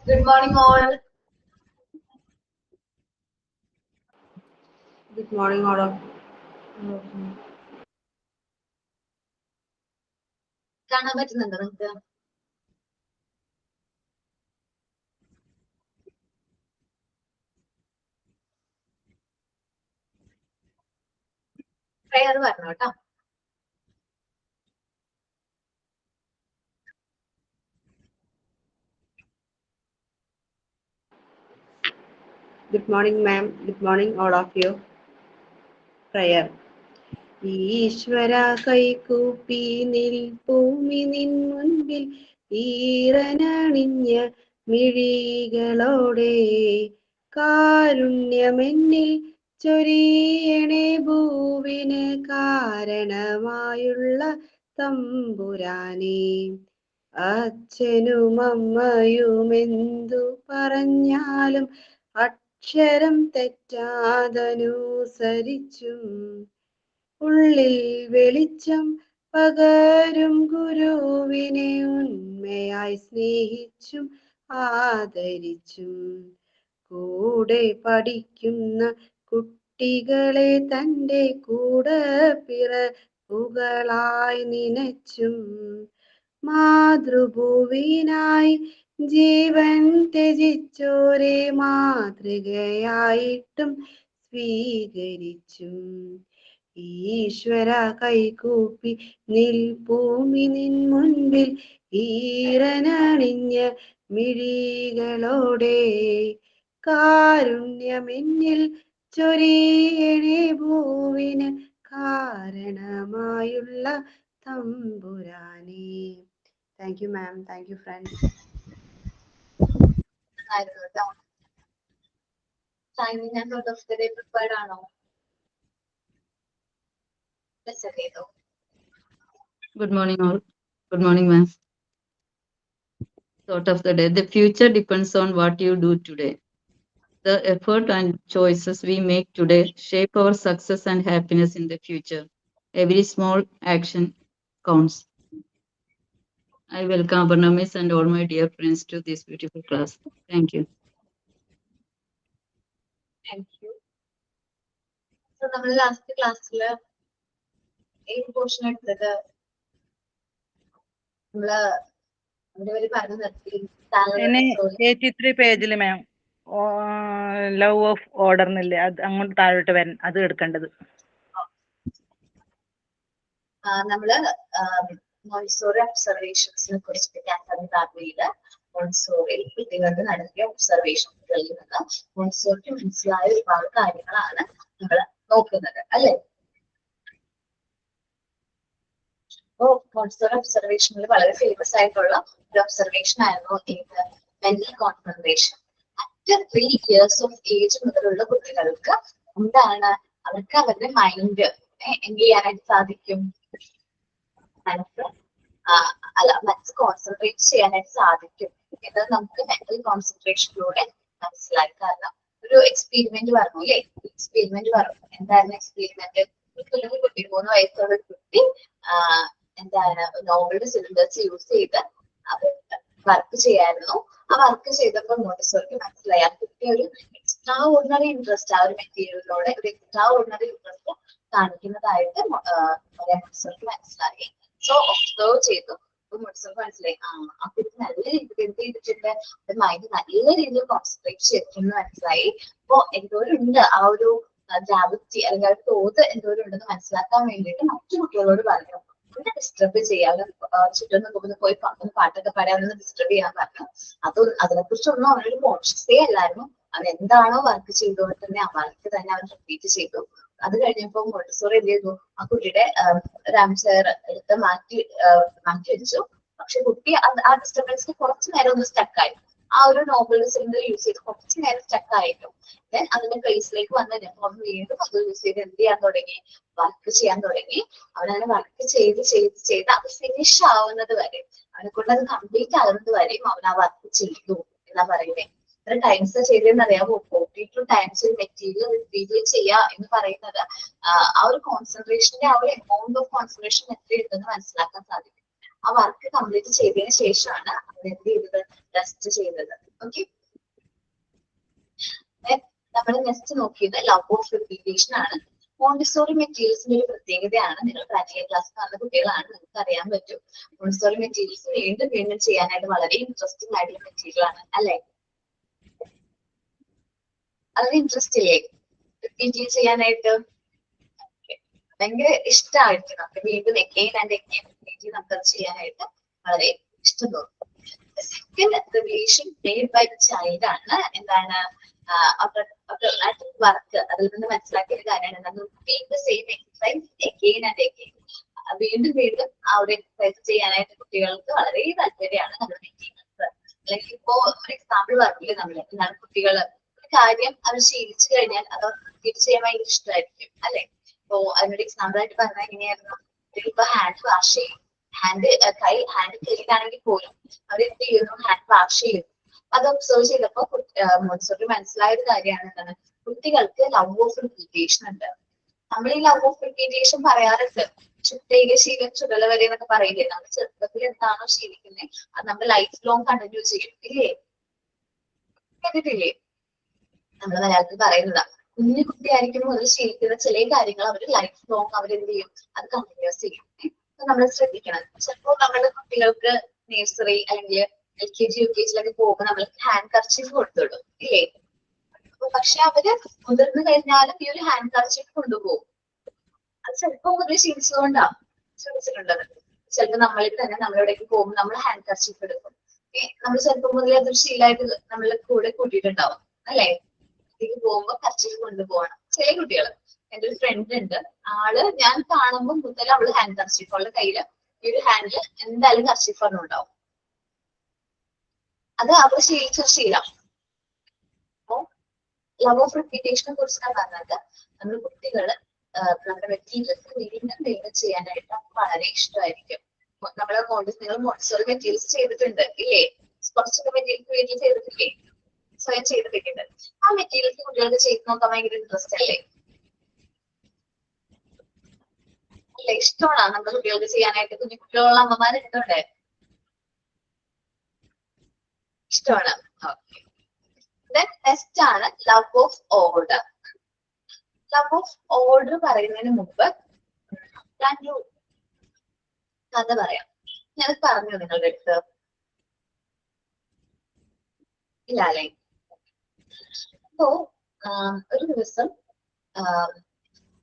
Good morning, all. Good morning, all of you. കാണാൻ പറ്റുന്നുണ്ടോ നിങ്ങൾക്ക്? പ്രയർ പറഞ്ഞു കേട്ടോ. Good morning, ma'am. Good morning, all of you. Prayer. ഈശ്വര കൈകൂപ്പി നിൽപ്പൂമി നിൻ മുൻപിൽ ഈറനണിഞ്ഞ മിഴികളോടെ കാരുണ്യമെന്നിൽ ചൊരിയണേ ഭൂവിന് കാരണമായുള്ള തമ്പുരാനേ. അച്ഛനും അമ്മയുമെന്തു പറഞ്ഞാലും അക്ഷരം തെറ്റാതനുസരിച്ചും ഉള്ളിൽ വെളിച്ചം പകരും ഗുരുവിനെ ഉണ്മയായി സ്നേഹിച്ചും ആദരിച്ചും കൂടെ പഠിക്കുന്ന കുട്ടികളെ തൻ്റെ കൂടപ്പിറപ്പുകളായി നനച്ചും മാതൃഭൂവിനായി ജീവൻ ത്യജിച്ചോരെ മാതൃകയായിട്ടും സ്വീകരിച്ചും ഈശ്വര കൈകൂപ്പി നിൽപ്പൂമി നിൻ മുൻപിൽ ഈറനണിഞ്ഞ മിഴികളോടെ കാരുണ്യമെന്നിൽ ചൊരിയണേ ഭൂവിന് കാരണമായുള്ള തമ്പുരാനേ. Thank you ma'am. Thank you friends. ഞാൻ out of the day prepared ആണോ? Good morning, all. Good morning, ma'am. Thought of the day. The future depends on what you do today. The effort and choices we make today shape our success and happiness in the future. Every small action counts. I welcome Aparna Miss and all my dear friends to this beautiful class. Thank you. Thank you. So, നമ്മൾ last ക്ലാസ്സില് ഏത് portion എടുത്തത്? നമ്മള് അവര് പറഞ്ഞു നിർത്തി 83 പേജിൽ മാം love of order എന്നില്ലേ, അത് അങ്ങോട്ട് താഴോട്ട് വരാൻ അത് എടുക്കേണ്ടത്. നമ്മള് മോണ്ടിസോറി ഒബ്സർവേഷൻസിനെ കുറിച്ചിട്ട് കാറ്റഗറി താഴ്വയില് മോണ്ടിസോറിയിൽ കുട്ടികൾക്ക് നടത്തിയ ഒബ്സർവേഷൻസുകളിൽ നിന്ന് മോണ്ടിസോറിക്ക് മനസ്സിലായ ഒരുപാട് കാര്യങ്ങളാണ് നമ്മൾ നോക്കുന്നത്, അല്ലെ? അപ്പോ മോണ്ടിസോറി ഒബ്സർവേഷനിൽ വളരെ ഫേമസ് ആയിട്ടുള്ള ഒരു ഒബ്സർവേഷൻ ആയിരുന്നു ഏത്? Mental concentration. At 3 years of age മുതലുള്ള കുട്ടികൾക്ക് എന്താണ് അവർക്ക് അവരുടെ മൈൻഡ് എന്ത് ചെയ്യാനായിട്ട് സാധിക്കും? മനസ്സ് കോൺസെൻട്രേറ്റ് ചെയ്യാനായിട്ട് സാധിക്കും എന്നത് നമുക്ക് മെന്റൽ കോൺസെൻട്രേഷനിലൂടെ മനസ്സിലായി. കാരണം ഒരു എക്സ്പെരിമെന്റ് പറഞ്ഞു, അല്ലെ? എക്സ്പെരിമെന്റ് പറഞ്ഞു. എന്തായിരുന്നു എക്സ്പെരിമെന്റ്? ഒരു കുട്ടി 3 വയസ്സുള്ള ഒരു കുട്ടി എന്താണ് നോവലിന്റെ സിലിണ്ടേഴ്സ് യൂസ് ചെയ്ത് അവർ വർക്ക് ചെയ്യായിരുന്നു. ആ വർക്ക് ചെയ്തപ്പോൾ മോണ്ടിസോറിക്ക് മനസ്സിലായി ആ കുട്ടി ഒരു എക്സ്ട്രാ ഓർഡിനറി ഇൻട്രസ്റ്റ് ആ ഒരു മെറ്റീരിയലിനോട് ഒരു എക്സ്ട്രാ ഓർഡിനറി ഇൻട്രസ്റ്റ് കാണിക്കുന്നതായിട്ട് മോണ്ടിസോറിക്ക് മനസ്സിലായി. സോ ഒബ്സർവ് ചെയ്തു. അപ്പൊ മോണ്ടിസോറിക്ക് മനസ്സിലായി ആ കുട്ടി നല്ല രീതിയിൽ എന്ത് ചെയ്തിട്ടുണ്ട്, മൈൻഡ് നല്ല രീതിയിൽ കോൺസെൻട്രേറ്റ് ചെയ്തിട്ടുണ്ടെന്ന് മനസ്സിലായി. അപ്പൊ എന്തോരുണ്ട് ആ ഒരു ഗ്രാവിറ്റി അല്ലെങ്കിൽ ആ ഒരു തോത് എന്തോരുണ്ടെന്ന് മനസ്സിലാക്കാൻ വേണ്ടിയിട്ട് മറ്റു കുട്ടികളോട് പറഞ്ഞു ഒന്ന് ഡിസ്റ്റർബ് ചെയ്യാൻ, ചുറ്റും നമുക്കൊന്ന് പോയി പാട്ടൊക്കെ പാടാൻ ഒന്ന് ഡിസ്റ്റർബ് ചെയ്യാൻ പറഞ്ഞു. അതിനെക്കുറിച്ചൊന്നും അവനൊരു കോൺഷ്യസേ അല്ലായിരുന്നു. അവൻ എന്താണോ വർക്ക് ചെയ്തുകൊണ്ട് തന്നെ ആ വർക്ക് തന്നെ അവൻ റിപ്പീറ്റ് ചെയ്തു. അത് കഴിഞ്ഞപ്പോ മോണ്ടിസോറി എന്ത് ചെയ്തു? ആ കുട്ടിയുടെ റാം ചെയർ എടുത്ത് മാറ്റി വെച്ചു. പക്ഷെ കുട്ടി ആ ഡിസ്റ്റർബൻസിൽ കുറച്ചു നേരം ഒന്ന് സ്റ്റക്കായി. ആ ഒരു നോബൽ സിലിണ്ടർ യൂസ് ചെയ്ത് കുറച്ചു നേരം സ്റ്റക്കായിട്ടു. ദെൻ അതിന്റെ പ്ലേസിലേക്ക് വന്നപ്പോൾ അവൻ വീണ്ടും അത് യൂസ് ചെയ്ത് എന്ത് ചെയ്യാൻ തുടങ്ങി? വർക്ക് ചെയ്യാൻ തുടങ്ങി. അവനങ്ങനെ വർക്ക് ചെയ്ത് അത് ഫിനിഷ് ആവുന്നത് വരെ, അവനെ കൊണ്ട് അത് കംപ്ലീറ്റ് ആകുന്നത് വരെയും അവൻ ആ വർക്ക് ചെയ്തു എന്നാ പറയുന്നത്. എത്ര ടൈംസ് ചെയ്തതെന്ന് അറിയാമോ? 42 ടൈംസ് ഒരു മെറ്റീരിയൽ റിപ്പീറ്റ് ചെയ്യുക എന്ന് പറയുന്നത് ആ ഒരു കോൺസെൻട്രേഷന്റെ ആ ഒരു എമൗണ്ട് ഓഫ് കോൺസെൻട്രേഷൻ എത്രയുണ്ടെന്ന് മനസ്സിലാക്കാൻ സാധിക്കും. ആ വർക്ക് കംപ്ലീറ്റ് ചെയ്തതിനു ശേഷമാണ് അവൻ എന്ത് ചെയ്തത്? ടെസ്റ്റ് ചെയ്തത്. ഓക്കെ, നമ്മൾ നെക്സ്റ്റ് നോക്കിയത് ലവ് ഓഫ് റിപ്പീറ്റേഷൻ ആണ്. മോണ്ടിസോറി മെറ്റീരിയൽസിന്റെ ഒരു പ്രത്യേകതയാണ്, നിങ്ങൾ പ്രാക്ടിക്കൽ ക്ലാസ് കാണുന്ന കുട്ടികളാണ്, നിങ്ങൾക്ക് അറിയാൻ പറ്റും. മോണ്ടിസോറി മെറ്റീരിയൽസ് വീണ്ടും വീണ്ടും ചെയ്യാനായിട്ട് വളരെ ഇൻട്രസ്റ്റിംഗ് ആയിട്ടുള്ള മെറ്റീരിയൽ ആണ് അല്ലെ? വളരെ ഇൻട്രസ്റ്റ് ഇല്ലേ റിപ്പീറ്റ് ചെയ്യാനായിട്ട്? ഭയങ്കര ഇഷ്ടമായിരിക്കും നമുക്ക് വീണ്ടും എഗെയിൻ ആൻഡ് എഗെയിൻ റിപ്പീറ്റ് നമുക്ക് ചെയ്യാനായിട്ട് വളരെ ഇഷ്ടം തോന്നും. Second relation made by child ആണ്. എന്താണ് വർക്ക്, അതിൽ നിന്ന് മനസ്സിലാക്കിയ ഒരു കാര്യമാണ് same exercise again and again, വീണ്ടും വീണ്ടും ആ ഒരു എക്സസൈസ് ചെയ്യാനായിട്ട് കുട്ടികൾക്ക് വളരെ താല്പര്യമാണ് നമ്മൾ ചെയ്യുന്നത്. അല്ലെങ്കിൽ ഇപ്പോ ഒരു എക്സാമ്പിൾ പറഞ്ഞില്ലേ നമ്മൾ, എന്താണ് കുട്ടികൾ ഒരു കാര്യം അവർ ശീലിച്ചു കഴിഞ്ഞാൽ അത് റിപ്പീറ്റ് ചെയ്യാൻ ഭയങ്കര ഇഷ്ടമായിരിക്കും അല്ലെ? ഇപ്പോ അതിനൊരു എക്സാമ്പിൾ ആയിട്ട് പറഞ്ഞാൽ എങ്ങനെയായിരുന്നു, ഇപ്പൊ ഹാൻഡ് വാഷ് ചെയ്യും, ഹാൻഡ് ക്ലീൻ ആണെങ്കിൽ പോലും അവർ എന്ത് ചെയ്യുന്നു, ഹാൻഡ് വാഷ് ചെയ്യുന്നു. അത് ഒബ്സർവ് ചെയ്തപ്പോ മോണ്ടിസോറി മനസ്സിലായ ഒരു കാര്യമാണ് എന്താണ്, കുട്ടികൾക്ക് ലവ് ഓഫ് റിപ്പീറ്റേഷൻ ഉണ്ട്. നമ്മൾ ഈ ലവ് ഓഫ് റിപ്പീറ്റേഷൻ പറയാറുണ്ട്, ചുട്ടയിലെ ശീലം ചുടല വരെ എന്നൊക്കെ പറയില്ലേ. നമ്മൾ ചെറുപ്പത്തിൽ എന്താണോ ശീലിക്കുന്നത് അത് നമ്മൾ ലൈഫ് ലോങ് കണ്ടിന്യൂ ചെയ്യും ഇല്ലേ? കേട്ടിട്ടില്ലേ? നമ്മൾ മലയാളത്തിൽ പറയുന്നതാ, കുഞ്ഞു കുട്ടിയായിരിക്കും മുതൽ ശീലിക്കുന്ന ചില കാര്യങ്ങൾ അവർ ലൈഫ് ലോങ് അവരെന്ത് ചെയ്യും, അത് കണ്ടിന്യൂസ് ചെയ്യും. നമ്മൾ ശ്രദ്ധിക്കണം. ചിലപ്പോൾ നമ്മുടെ കുട്ടികൾക്ക് നഴ്സറി അല്ലെങ്കിൽ LKG UKG പോകുമ്പോൾ നമ്മൾ ഹാൻഡ് കർച്ചീഫ് കൊടുത്തിടും ഇല്ലേ? പക്ഷെ അവര് മുതിർന്നു കഴിഞ്ഞാലും ഈ ഒരു ഹാൻഡ് കർച്ചീഫ് കൊണ്ടുപോകും. അത് ചിലപ്പോൾ മുതൽ ശീലിച്ചുകൊണ്ടാണ്, ശ്രദ്ധിച്ചിട്ടുണ്ടത്. ചിലപ്പോൾ നമ്മളിൽ തന്നെ നമ്മളെവിടേക്ക് പോകുമ്പോൾ നമ്മൾ ഹാൻഡ് കർച്ചീഫ് എടുക്കും. നമ്മൾ ചെറുപ്പം മുതലേ അതൊരു ശീലമായിട്ട് നമ്മളെ കൂടെ കൂട്ടിയിട്ടുണ്ടാവും അല്ലെ? ഇതിലേക്ക് പോകുമ്പോ കർച്ചീഫ് കൊണ്ടുപോകണം. ചില കുട്ടികൾ, എന്റെ ഒരു ഫ്രണ്ട് ഉണ്ട്, ആള് ഞാൻ കാണുമ്പോൾ മുതൽ അവള് ഹാൻഡ് കർച്ചീഫ്, അവളുടെ കയ്യില് ഈ ഒരു ഹാൻഡില് എന്തായാലും കർച്ചീഫ് ഒന്നും ഉണ്ടാവും. അത് അവർ ശീലിച്ച ശീലം. അപ്പോ ലവ് ഓഫ് റിപ്പീറ്റേഷനെ കുറിച്ചാണ് പറഞ്ഞത്. നമ്മൾ കുട്ടികള് നമ്മുടെ മെറ്റീരിയൽസ് വീണ്ടും വീണ്ടും ചെയ്യാനായിട്ട് വളരെ ഇഷ്ടമായിരിക്കും. നമ്മള് നിങ്ങൾ മോണ്ടിസോറി മെറ്റീരിയൽസ് ചെയ്തിട്ടുണ്ട് ഇല്ലേ? കുറച്ചൊക്കെ മെറ്റീരിയൽസ് വീട്ടിൽ ചെയ്തിട്ടില്ലേ? സ്വയം ചെയ്തിട്ടുണ്ട്. ആ മെറ്റീരിയൽസ് കുട്ടികൾക്ക് ചെയ്ത് നോക്കാൻ ഭയങ്കര ഇൻട്രസ്റ്റ് അല്ലേ? അല്ലെ? ഇഷ്ടമാണ് നമ്മുടെ കുട്ടികൾക്ക് ചെയ്യാനായിട്ട്. കുഞ്ഞു കുട്ടികളുള്ള അമ്മമാരുണ്ടോടെ? ഇഷ്ടമാണ്. ഓക്കെ, നെക്സ്റ്റ് ആണ് love of order. Love of order പറയുന്നതിന് മുമ്പ് ഞാനൊരു കഥ പറയാം. ഞാൻ പറഞ്ഞു നിങ്ങളുടെ അടുത്ത് ഇല്ല അല്ലേ? അപ്പോ ഒരു ദിവസം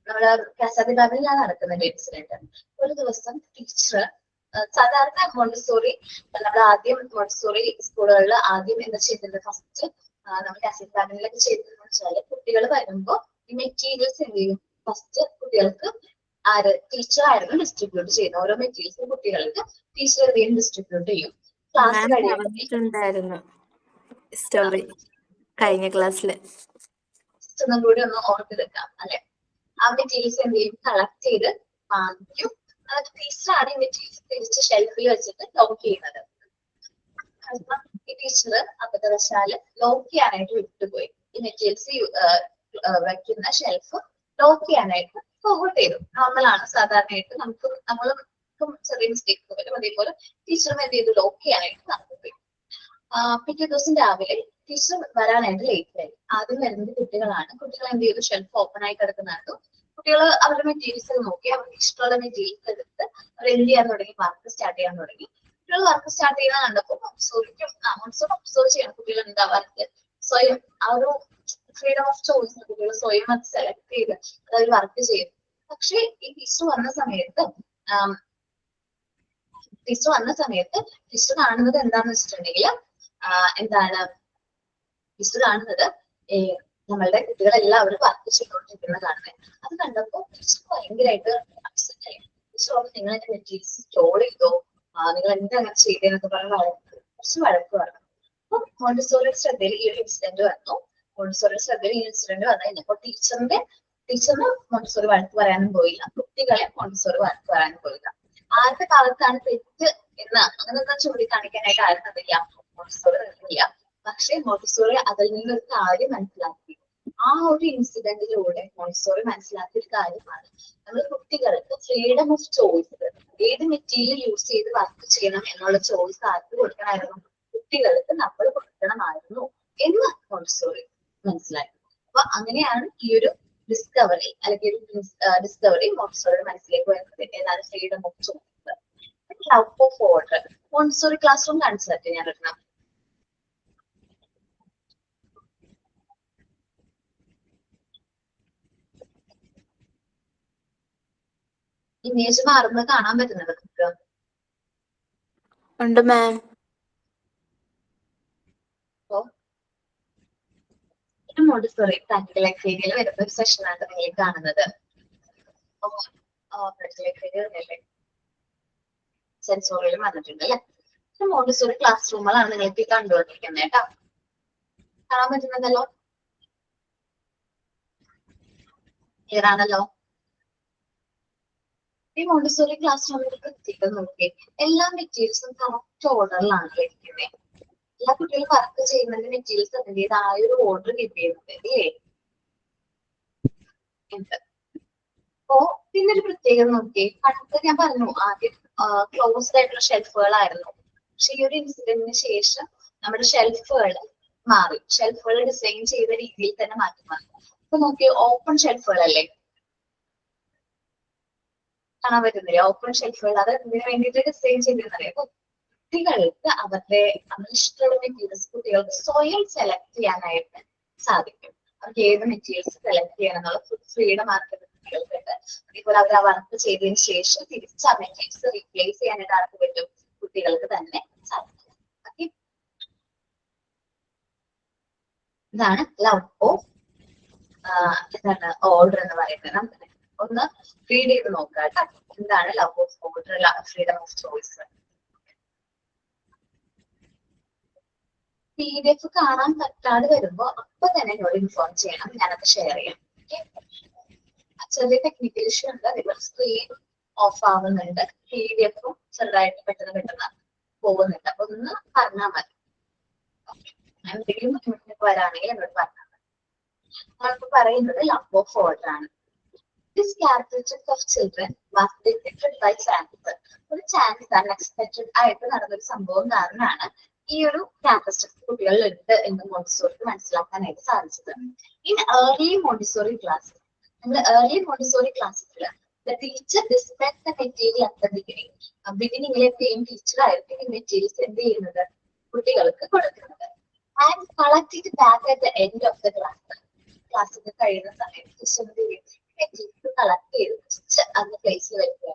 നമ്മുടെ കസാദിബാബിലാണ് നടക്കുന്ന ഒരു ഇൻസിഡന്റ്. ഒരു ദിവസം ടീച്ചർ, സാധാരണ മോണ്ടിസോറി നമ്മൾ ആദ്യം മോണ്ടിസോറി സ്കൂളുകളിൽ ആദ്യം എന്താ ചെയ്യുന്നത്, ഫസ്റ്റ് നമ്മൾ കസാദിബാബിലൊക്കെ ചെയ്തതെന്ന് വെച്ചാൽ കുട്ടികൾ വരുമ്പോ ഈ മെറ്റീരിയൽസ് എന്ത് ചെയ്യും, ഫസ്റ്റ് കുട്ടികൾക്ക് ടീച്ചർ ആയിരുന്നു ഡിസ്ട്രിബ്യൂട്ട് ചെയ്യുന്നത്. ഓരോ മെറ്റീരിയൽസും കുട്ടികൾക്ക് ടീച്ചർ എന്ത് ചെയ്യും, ഡിസ്ട്രിബ്യൂട്ട് ചെയ്യും. ക്ലാസ് പറഞ്ഞിട്ടുണ്ടായിരുന്നു സ്റ്റോറി കഴിഞ്ഞ ക്ലാസ്സില്. ഒന്നും കൂടി ഒന്ന് ഓർത്തെടുക്കാം അല്ലെ? ആ മെറ്റീരിയൽസ് എന്ത് ചെയ്യും, കളക്ട് ചെയ്ത് വാങ്ങിക്കും. അതൊക്കെ ടീച്ചറാണ് ഈ മെറ്റീരിയൽസ് തിരിച്ച് ഷെൽഫിൽ വെച്ചിട്ട് ലോക്ക് ചെയ്യുന്നത്. ഈ ടീച്ചർ അബദ്ധവശാല് ലോക്ക് ചെയ്യാനായിട്ട് വിട്ടുപോയി. ഈ മെറ്റീരിയൽസ് വയ്ക്കുന്ന ഷെൽഫ് ലോക്ക് ചെയ്യാനായിട്ട് ഫോർവേഡ് ചെയ്തു. നോർമലാണ്, സാധാരണയായിട്ട് നമ്മൾക്കും ചെറിയ മിസ്റ്റേക്ക് വരും. അതേപോലെ ടീച്ചറും എന്ത് ചെയ്തു, ലോക്ക് ചെയ്യാനായിട്ട് നടന്നുപോയി. പിറ്റേ ദിവസം രാവിലെ ടീച്ചർ വരാനായിട്ട് ലേറ്റ് ആയി. ആദ്യം വരുന്നത് കുട്ടികളാണ്. കുട്ടികൾ എന്ത് ചെയ്തു, ഷെൽഫ് ഓപ്പൺ ആയി കിടക്കുന്നതാണ്. കുട്ടികൾ അവരുടെ മെറ്റീരിയൽസ് നോക്കി അവർക്ക് ഇഷ്ടമുള്ള മെറ്റീരിയൽസ് എടുത്ത് അവർ എന്ത് ചെയ്യാൻ തുടങ്ങി, വർക്ക് സ്റ്റാർട്ട് ചെയ്യാൻ തുടങ്ങി. കുട്ടികൾ വർക്ക് സ്റ്റാർട്ട് ചെയ്യുന്ന കണ്ടപ്പോൾ ഒബ്സർവ് ചെയ്യണം കുട്ടികൾ എന്താ വർക്ക് സ്വയം, ആ ഒരു ഫ്രീഡം ഓഫ് ചോയ്സ്, കുട്ടികൾ സ്വയം അത് സെലക്ട് ചെയ്ത് അതൊരു വർക്ക് ചെയ്യും. പക്ഷെ ഈ ടീച്ചർ വന്ന സമയത്ത് ടീച്ചർ കാണുന്നത് എന്താന്ന് വെച്ചിട്ടുണ്ടെങ്കിൽ എന്താണ് ടീച്ചർ കാണുന്നത്, നമ്മളുടെ കുട്ടികളെല്ലാവരും വർക്ക് ചെയ്തുകൊണ്ടിരിക്കുന്ന കാണുന്നത്. അത് കണ്ടപ്പോ ടീച്ചർ ഭയങ്കരമായിട്ട് അപ്സെറ്റ് ആയി. ടീച്ചർ നിങ്ങൾ എന്റെ മെറ്റീരിയൽസ് സ്റ്റോർ ചെയ്തോ, നിങ്ങൾ എന്താ അങ്ങനെ ചെയ്തതെന്നൊക്കെ പറഞ്ഞ് കുറച്ച് വഴക്ക് പറഞ്ഞു. അപ്പൊ മോണ്ടിസോറിയുടെ ശ്രദ്ധയിൽ ഈ ഒരു ഇൻസിഡന്റ് വന്നു. മോണ്ടിസോറിയുടെ ശ്രദ്ധയിൽ ഈ ഇൻസിഡന്റ് വന്നു കഴിഞ്ഞപ്പോൾ ടീച്ചറിന് മോണ്ടിസോറി വഴക്ക് പറയാനും പോയില്ല, കുട്ടികളെ മോണ്ടിസോറി വഴക്ക് പറയാനും പോയില്ല. ആരുടെ കാലത്താണ് തെറ്റ് എന്ന് അങ്ങനെയൊന്നും ചൂണ്ടിക്കാണിക്കാനായിട്ട് ആരും അതില്ല, മോണ്ടിസോറി നിന്നില്ല. പക്ഷെ മോണ്ടിസോറി അതിൽ നിന്നൊരു കാര്യം മനസ്സിലാക്കി. ആ ഒരു ഇൻസിഡന്റിലൂടെ മോണ്ടിസോറി മനസ്സിലാക്കിയ ഒരു കാര്യമാണ്, നമ്മൾ കുട്ടികൾക്ക് ഫ്രീഡം ഓഫ് ചോയ്സ്, ഏത് മെറ്റീരിയൽ യൂസ് ചെയ്ത് വർക്ക് ചെയ്യണം എന്നുള്ള ചോയ്സ് ആർക്ക് കൊടുക്കണമായിരുന്നു, കുട്ടികൾക്ക് നമ്മൾ കൊടുക്കണം. പഠിക്കണമായിരുന്നു എന്ന് മോണ്ടിസോറി മനസ്സിലാക്കി. അപ്പൊ അങ്ങനെയാണ് ഈ ഒരു ഡിസ്കവറി അല്ലെങ്കിൽ ഡിസ്കവറി മോണ്ടിസോറിയുടെ മനസ്സിലേക്ക് വരുന്നത്. ഏതാണ്? Freedom of choice, love of order. Montessori class room കാണിച്ചു തരട്ടെ ഞാൻ ഒരെണ്ണം. ഇമേജ് മാറുന്നത് കാണാൻ പറ്റുന്നത് നിങ്ങൾക്ക്? ഉണ്ട് മാം. മോണ്ടിസോറി പ്രാക്ടിക്കൽ ഏരിയയിൽ വരുന്ന ഒരു സെഷനാണ് നിങ്ങൾ കാണുന്നത്. സെൻസോറിയലും വന്നിട്ടുണ്ട് അല്ലെ. മോണ്ടിസോറി ക്ലാസ് റൂമുകളാണ് നിങ്ങൾക്ക് കണ്ടുകൊണ്ടിരിക്കുന്നത് കേട്ടോ. കാണാൻ പറ്റുന്നതല്ലോ? ക്ലിയർ ആണല്ലോ? ഈ മോണ്ടിസോറി ക്ലാസ് റൂമിൽ പ്രത്യേകം നോക്കി എല്ലാ മെറ്റീരിയൽസും കറക്റ്റ് ഓർഡറിലാണ് ഇരിക്കുന്നത്. എല്ലാ കുട്ടികളും വർക്ക് ചെയ്യുന്നതിന്റെ മെറ്റീരിയൽസ് അതിൻ്റെതായ ഒരു ഓർഡർ കീപ്പ് ചെയ്യുന്നുണ്ട് അല്ലേ? അപ്പോ പിന്നെ ഒരു പ്രത്യേകത നോക്കി, പണ്ട് ഞാൻ പറഞ്ഞു ആദ്യം ക്ലോസ്ഡ് ആയിട്ടുള്ള ഷെൽഫുകളായിരുന്നു. പക്ഷെ ഈ ഒരു ഇൻസിഡന്റിന് ശേഷം നമ്മുടെ ഷെൽഫുകൾ മാറി. ഷെൽഫുകൾ ഡിസൈൻ ചെയ്ത രീതിയിൽ തന്നെ മാറ്റം വന്നു. അപ്പൊ നോക്കി ഓപ്പൺ ഷെൽഫുകൾ അല്ലേ കാണാൻ പറ്റുന്നില്ല? ഓപ്പൺ ഷെൽഫുകൾ അത് ഇതിന് വേണ്ടിയിട്ട് ഡിസൈൻ ചെയ്തിരുന്നറിയാം. കുട്ടികൾക്ക് അവരുടെ ഇഷ്ടമുള്ള മെറ്റീരിയൽസ് കുട്ടികൾക്ക് സ്വയം സെലക്ട് ചെയ്യാനായിട്ട് സാധിക്കും. അവർക്ക് ഏത് മെറ്റീരിയൽസ് സെലക്ട് ചെയ്യണം എന്നുള്ള ഫ്രീഡം മാർക്കറ്റ് കുട്ടികൾക്കുണ്ട്. അതേപോലെ അവർ ആ വർക്ക് ചെയ്തതിനു ശേഷം തിരിച്ച് ആ മെറ്റീരിയൽസ് റീപ്ലേസ് ചെയ്യാനായിട്ട് ആർക്ക് പറ്റും? കുട്ടികൾക്ക് തന്നെ സാധിക്കും. ഓക്കെ, ഇതാണ് ലവ് ഓഫ് എന്താണ് ഓർഡർ എന്ന് പറയുന്നത്. നമുക്ക് ഒന്ന് റീഡ് ചെയ്ത് നോക്കാം കേട്ടോ. എന്താണ് love of order, freedom of choice? PDF കാണാൻ പറ്റാതെ വരുമ്പോ അപ്പൊ തന്നെ എന്നോട് ഇൻഫോം ചെയ്യണം, ഞാനത് ഷെയർ ചെയ്യാം. ചെറിയ ടെക്നിക്കൽ ഇഷ്യൂ ഉണ്ട്, അതുപോലെ സ്ക്രീൻ ഓഫ് ആവുന്നുണ്ട്, PDF ചെറുതായിട്ട് പെട്ടെന്ന് പോകുന്നുണ്ട്. അപ്പൊ ഒന്ന് പറഞ്ഞാൽ മതി. എന്തെങ്കിലും ബുദ്ധിമുട്ടൊക്കെ വരാണെങ്കിൽ എന്നോട് പറഞ്ഞാൽ മതി. നമ്മളിപ്പോ പറയുന്നത് ലവ് ഓഫ് ഓർഡർ ആണ്. This characteristic of children was detected by chance. ഒരു ചാൻസ് അൺഎക്സ്പെക്ടഡ് ആയിട്ട് നടന്നൊരു സംഭവം കാരണമാണ് ഈ ഒരു ക്യാരക്ടറിസ്റ്റിക്സ് കുട്ടികളിൽ ഉണ്ട് എന്ന് മോണ്ടിസോറിക്ക് മനസ്സിലാക്കാനായിട്ട് സാധിച്ചത്. ഇൻ ഏർലി മോണ്ടിസോറി ക്ലാസ്, നമ്മൾ ഏർലി മോണ്ടിസോറി ക്ലാസ്സിൽ teacher inspect the material at the beginning. ബിഗിനിങ്ങിൽ എന്ത് ചെയ്യും? ടീച്ചർ ആയിരിക്കും ഈ മെറ്റീരിയൽസ് എന്ത് ചെയ്യുന്നത്? കുട്ടികൾക്ക് കൊടുക്കുന്നത്. And collect it back at the end of the class. ക്ലാസ്സിൽ കഴിയുന്ന സമയത്ത് ടീച്ചർ എന്ത് ചെയ്യും? മെറ്റീരിയൽസ് കളക്ട് ചെയ്ത് അന്ന് പ്ലേസിൽ വെക്കുക.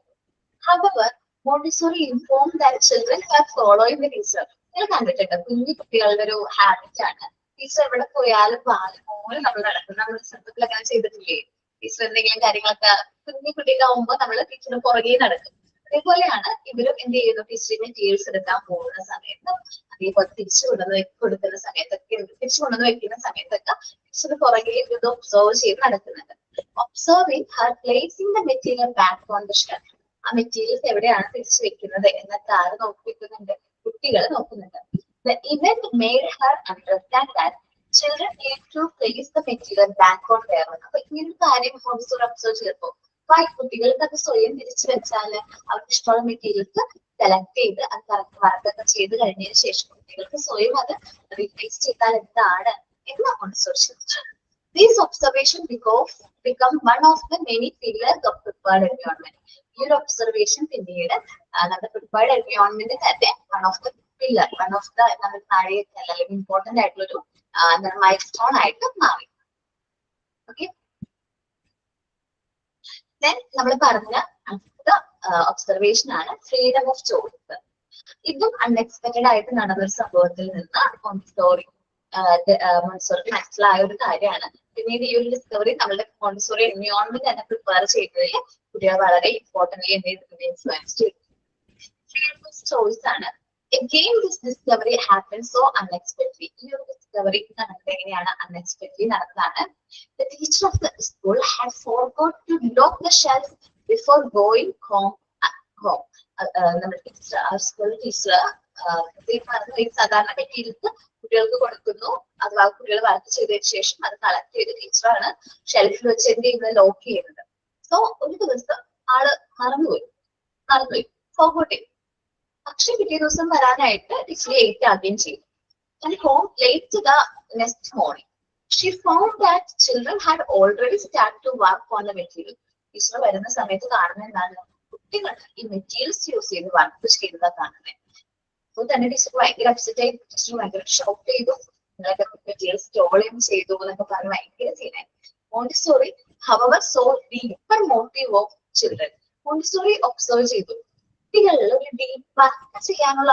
However, Montessori informed that children were following the teacher. നിങ്ങൾ കണ്ടിട്ടുണ്ട്, കുഞ്ഞു കുട്ടികളുടെ ഒരു ഹാബിറ്റ് ആണ്. ടീച്ചർ എവിടെ പോയാലും പോലെ നമ്മൾ നടക്കും. നമ്മൾ ചെറുപ്പത്തിലൊക്കെ അങ്ങനെ ചെയ്തിട്ടില്ലേ? ടീച്ചർ എന്തെങ്കിലും കാര്യങ്ങളൊക്കെ കുഞ്ഞു കുട്ടികളാവുമ്പോൾ നമ്മൾ ടീച്ചറിന് പുറകെ നടക്കും. അതേപോലെയാണ് ഇവരും എന്ത് ചെയ്യുന്നു? ടീച്ചർ മെറ്റീരിയൽസ് എടുക്കാൻ പോകുന്ന സമയത്ത്, അതേപോലെ തിരിച്ചു കൊണ്ടുവന്ന് കൊടുക്കുന്ന സമയത്തൊക്കെ, തിരിച്ചു കൊണ്ടുവന്ന് വെക്കുന്ന സമയത്തൊക്കെ ടീച്ചർ പുറകെ ഇത് ഒബ്സർവ് ചെയ്ത് നടക്കുന്നുണ്ട്. Observing her placing the material back on the shelf. ആ മെറ്റീരിയൽസ് എവിടെയാണ് തിരിച്ചു വെക്കുന്നത് എന്നൊക്കെ ആര് നോക്കിക്കുന്നുണ്ട്? കുട്ടികൾ നോക്കുന്നുണ്ട്. The event made her understand that children need to place the material back on their own. അപ്പൊ ഇങ്ങനൊരു കാര്യം മോണ്ടിസോറി ഒബ്സർവ് ചെയ്തപ്പോൾ കുട്ടികൾക്ക് അത് സ്വയം തിരിച്ചു വെച്ചാൽ അവർക്ക് ഇഷ്ടമുള്ള മെറ്റീരിയൽസ് സെലക്ട് ചെയ്ത് അത് കറക്റ്റ് വർക്കൊക്കെ ചെയ്ത് കഴിഞ്ഞതിന് ശേഷം കുട്ടികൾക്ക് സ്വയം അത് റീപ്ലേസ് ചെയ്താൽ എന്താണ് എന്ന് മോണ്ടിസോറി ചിന്തിച്ചു. These observations become one of the many pillars of prepared environment. ഈ ഒരു ഒബ്സർവേഷൻ പിന്നീട് നമ്മുടെ പ്രിപ്പയർഡ് എൻവയോൺമെന്റ് തന്നെ one of the pillar, one of the നമ്മുടെ താഴെ അല്ലെങ്കിൽ ഇമ്പോർട്ടന്റ് ആയിട്ടുള്ളൊരു മൈൽ സ്റ്റോൺ ആയിട്ട് മാറി. ഓക്കെ, ദെൻ നമ്മൾ പറഞ്ഞ അടുത്ത ഒബ്സർവേഷൻ ആണ് ഫ്രീഡം ഓഫ് ചോയ്സ്. ഇതും അൺഎക്സ്പെക്ടഡ് ആയിട്ട് നടന്നൊരു സംഭവത്തിൽ നിന്ന് മോണ്ടിസോറിക്ക് മനസ്സിലായ ഒരു കാര്യമാണ്. പിന്നീട് ഈ ഒരു ഡിസ്കവറി നമ്മുടെ മോണ്ടിസോറി എൻവയോൺമെന്റ് തന്നെ പ്രിപ്പയർ ചെയ്തതിൽ കുട്ടികൾ വളരെ ഇമ്പോർട്ടന്റ്ലി ഇൻഫ്ലുവൻസ് ചെയ്തു. ഫ്രീഡം ഓഫ് ചോയ്സ് ആണ്. Again, this discovery happened so unexpectedly. ഈ ഒരു ഡിസ്കവറി നടന്നത് എങ്ങനെയാണ്? അൺഎക്സ്പെക്ടഡ്ലി നടന്നതാണ്. The teacher of the school had forgot to lock the shelf before going home. നമ്മുടെ സ്കൂൾ ടീച്ചർ സാധാരണ മെറ്റീരിയൽസ് കുട്ടികൾക്ക് കൊടുക്കുന്നു, അഥവാ കുട്ടികൾ വർക്ക് ചെയ്തതിനു ശേഷം അത് കളക്ട് ചെയ്ത് ടീച്ചറാണ് ഷെൽഫിൽ വെച്ച് എന്ത് ചെയ്യുന്നത്? ലോക്ക് ചെയ്യുന്നത്. സോ ഒരു ദിവസം ആള് മറന്നുപോയി ഫോർഗോട്ട് ചെയ്തു. പക്ഷെ പിറ്റേ ദിവസം വരാനായിട്ട് ടീച്ചർ ലേറ്റ് ആകുകയും ചെയ്തു. and home late the next morning. She found that children had already started to work on the material. Teacher വരുന്ന സമയത്ത് കാണുന്ന എന്താണ്, കുട്ടികൾ ഈ മെറ്റീരിയൽസ് യൂസ് ചെയ്ത് വർക്ക് ചെയ്യുന്നതാണ് കാണുന്നത്. അപ്പോൾ തന്നെ ടീച്ചർ ഭയങ്കര അപ്സെറ്റ് ആയി, ടീച്ചർ ഭയങ്കര ഷോക്ക് ചെയ്തു, നിങ്ങളൊക്കെ മെറ്റീരിയൽ സ്റ്റോളിയും ചെയ്തു എന്നൊക്കെ പറഞ്ഞ് ഭയങ്കര ചെയ്യുന്നത്. Montessori however saw deeper motive of children. Montessori observe ചെയ്തു കുട്ടികളിൽ ഒരു ഡീപ്പ് വർക്ക് ചെയ്യാനുള്ള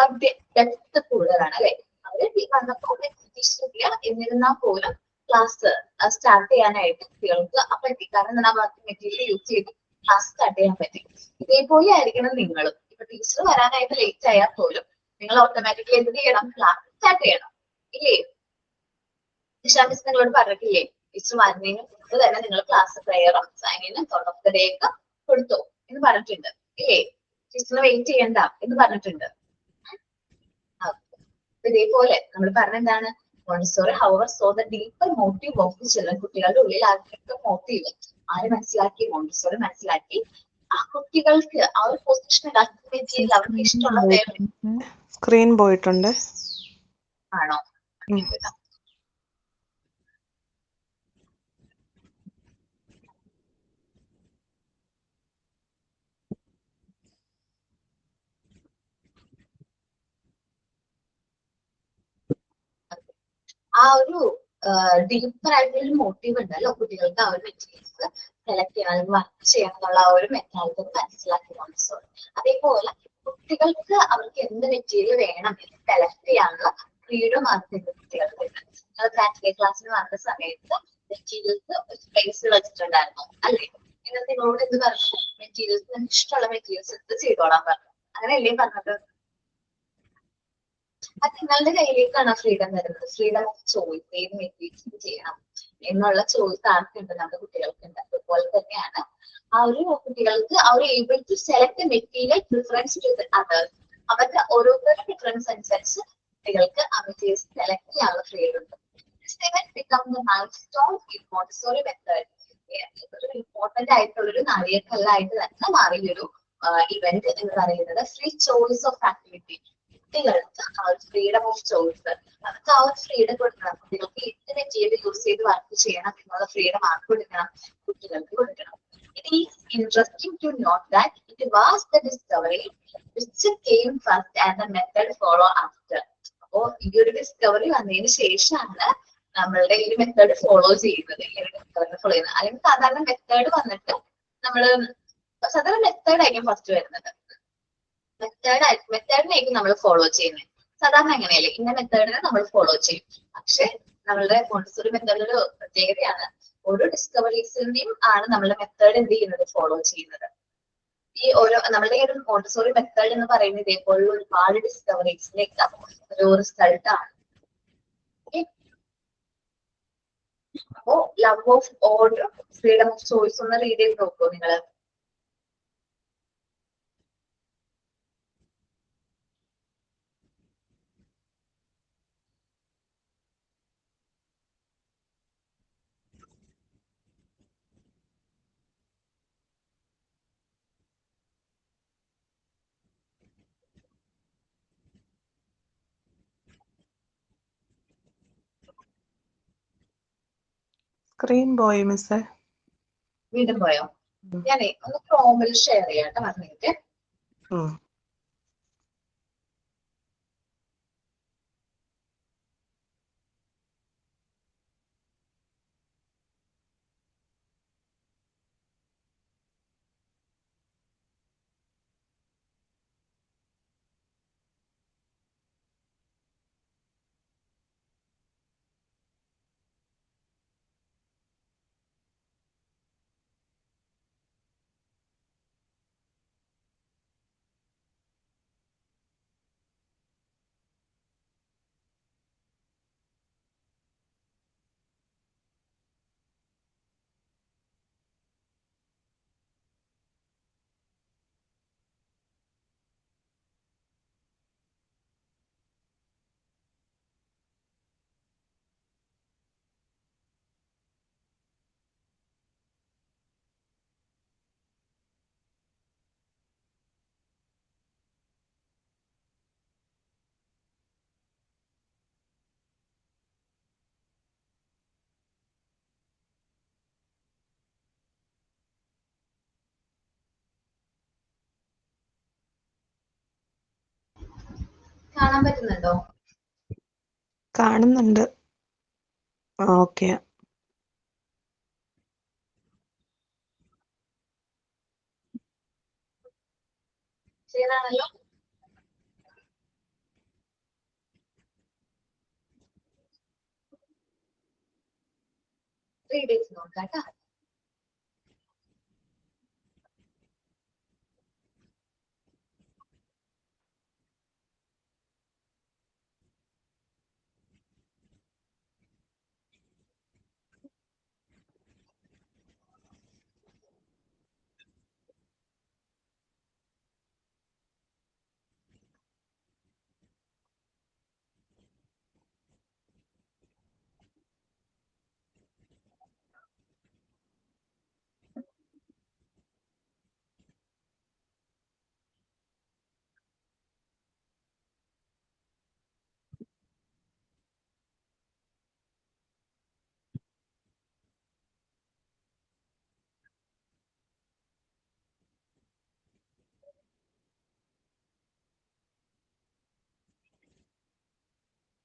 ഡെപ്ത് കൂടുതലാണ് അല്ലെ. അവര് വന്നപ്പോൾ ടീച്ചറില്ല എന്നിരുന്നാൽ പോലും ക്ലാസ് സ്റ്റാർട്ട് ചെയ്യാനായിട്ട് കുട്ടികൾക്ക് പറ്റി. കാരണം ആ വർക്ക് മെറ്റീരിയൽ യൂസ് ചെയ്ത് ക്ലാസ് സ്റ്റാർട്ട് ചെയ്യാൻ പറ്റി. ഇതേപോലെ ആയിരിക്കണം നിങ്ങളും. ഇപ്പൊ ടീച്ചർ വരാനായിട്ട് ലേറ്റ് ആയാൽ പോലും നിങ്ങൾ ഓട്ടോമാറ്റിക്കലി എന്ത് ചെയ്യണം, ക്ലാസ് സ്റ്റാർട്ട് ചെയ്യണം ഇല്ലേ. മിസ് നിങ്ങളോട് പറഞ്ഞിട്ടില്ലേ, ടീച്ചർ വരുന്നതിന് മുമ്പ് തന്നെ നിങ്ങൾ ക്ലാസ് പ്രയറും സൈനിനും ഓഫ് ദ ഡേ ഒക്കെ കൊടുത്തു എന്ന് പറഞ്ഞിട്ടുണ്ട് ഇല്ലേ. ടീച്ചറിനെ വെയിറ്റ് ചെയ്യണ്ട എന്ന് പറഞ്ഞിട്ടുണ്ട്. ഇതേപോലെ നമ്മൾ പറഞ്ഞെന്താണ്, Montessori however saw the deeper motive of the children. കുട്ടികളുടെ ഉള്ളിൽ ആർക്കൊക്കെ മോട്ടീവ് ആര് മനസ്സിലാക്കി, മോണ്ടിസോറി മനസ്സിലാക്കി. ആ കുട്ടികൾക്ക് ആ ഒരു പൊസിഷൻ മെറ്റീരിയൽ അവർക്ക് ഇഷ്ടമുള്ള സ്ക്രീൻ പോയിട്ടുണ്ട് ആണോ. ആ ഒരു ഡീപ്പർ ആയിട്ടുള്ള മോട്ടീവ് ഉണ്ടല്ലോ കുട്ടികൾക്ക്, ആ ഒരു മെറ്റീരിയൽസ് സെലക്ട് ചെയ്യണം, വർക്ക് ചെയ്യണം എന്നുള്ള ആ ഒരു മെറ്റാലിറ്റി മനസ്സിലാക്കി മോണ്ടിസോറി. അതേപോലെ കുട്ടികൾക്ക് അവർക്ക് എന്ത് മെറ്റീരിയൽ വേണം എന്ന് സെലക്ട് ചെയ്യാനുള്ള ഫ്രീഡം ആർക്കുണ്ട് കുട്ടികൾക്ക്. പ്രാക്ടിക്കൽ ക്ലാസ്സിന് വന്ന സമയത്ത് മെറ്റീരിയൽസ് സ്പേസ് വെച്ചിട്ടുണ്ടായിരുന്നു അല്ലേ. എന്നിട്ട് നിങ്ങളോട് എന്ത് പറഞ്ഞു, മെറ്റീരിയൽസ് നിങ്ങൾക്ക് ഇഷ്ടമുള്ള മെറ്റീരിയൽസ് എടുത്ത് ചെയ്തോളാൻ പറഞ്ഞു. അങ്ങനെയല്ലേ പറഞ്ഞത്. അത് നിങ്ങളുടെ കയ്യിലേക്കാണ് ഫ്രീഡം വരുന്നത്. ഫ്രീഡം ഓഫ് ചോയ്സ്, ഏത് മെറ്റീരിയൽസ് ചെയ്യണം എന്നുള്ള ചോയ്സ് ആർക്കുണ്ട്, നമ്മുടെ കുട്ടികൾക്കുണ്ട്. അതുപോലെ തന്നെയാണ് ആ ഒരു കുട്ടികൾക്ക് അവർ able to select material preference to others. അവരുടെ ഓരോരുത്തരുടെ പ്രിഫറൻസ് അനുസരിച്ച് കുട്ടികൾക്ക് ആ മെറ്റീരിയൽസ് സെലക്ട് ചെയ്യാനുള്ള ഫ്രീഡം ഉണ്ട്. മോണ്ടിസോറി മെത്തേഡ് ഒരു ഇമ്പോർട്ടന്റ് ആയിട്ടുള്ളൊരു നാഴികക്കല്ലായിട്ട് തന്നെ മാറിയൊരു ഇവന്റ് എന്ന് പറയുന്നത് ഫ്രീ ചോയ്സ് ഓഫ് ആക്ടിവിറ്റി. കുട്ടികൾക്ക് ആ ഒരു ഫ്രീഡം ഓഫ് ചോയ്സ്, അവർക്ക് ആ ഒരു ഫ്രീഡം കൊടുക്കണം. കുട്ടികൾക്ക് എന്ത് മെറ്റീരിയൽ യൂസ് ചെയ്ത് വർക്ക് ചെയ്യണം എന്നുള്ള ഫ്രീഡം ആർക്ക് കൊടുക്കണം, കുട്ടികൾക്ക് കൊടുക്കണം. It is interesting to note that it was the discovery which came first and the method follow after. അപ്പോ ഈ ഒരു ഡിസ്കവറി വന്നതിന് ശേഷമാണ് നമ്മളുടെ ഈ ഒരു മെത്തേഡ് ഫോളോ ചെയ്യുന്നത്. ഈ ഒരു ഡിസ്കവറി ഫോളോ ചെയ്യുന്നത്. അല്ലെങ്കിൽ സാധാരണ മെത്തേഡ് വന്നിട്ട് നമ്മള് സാധാരണ മെത്തേഡ് ആയിരിക്കും ഫസ്റ്റ് വരുന്നത്. മെത്തേഡിനായിരിക്കും നമ്മൾ ഫോളോ ചെയ്യുന്നത്. സാധാരണ എങ്ങനെയല്ലേ, ഇന്ന മെത്തേഡിനെ നമ്മൾ ഫോളോ ചെയ്യും. പക്ഷെ നമ്മളുടെ മോണ്ടിസോറി മെത്തേഡ് ഒരു പ്രത്യേകതയാണ്. ഓരോ ഡിസ്കവറീസിന്റെയും ആണ് നമ്മളുടെ മെത്തേഡ് എന്ത് ചെയ്യുന്നത്, ഫോളോ ചെയ്യുന്നത്. ഈ ഓരോ നമ്മളുടെ ഈ ഒരു മോണ്ടിസോറി മെത്തേഡ് എന്ന് പറയുന്നത് ഇതേപോലുള്ള ഒരുപാട് ഡിസ്കവറീസിലേക്ക് ഒരു റിസൾട്ട് ആണ്. അപ്പോ love of order, freedom of choice ഒന്ന് റീഡ് ചെയ്ത് നോക്കൂ നിങ്ങള്. സ്ക്രീൻ പോയി മിസ്സേ. വീണ്ടും പോയോ? ഞാനേ ഒന്ന് ക്രോമിൽ ഷെയർ ചെയ്യാട്ടെ പറഞ്ഞിട്ട്. കാണാൻ പറ്റുന്നുണ്ടോ? കാണുന്നുണ്ട്. ഓക്കെ. ക്ലിയർ ആണല്ലോ? റീഡ് ചെയ്ത് നോക്കാം കേട്ടോ.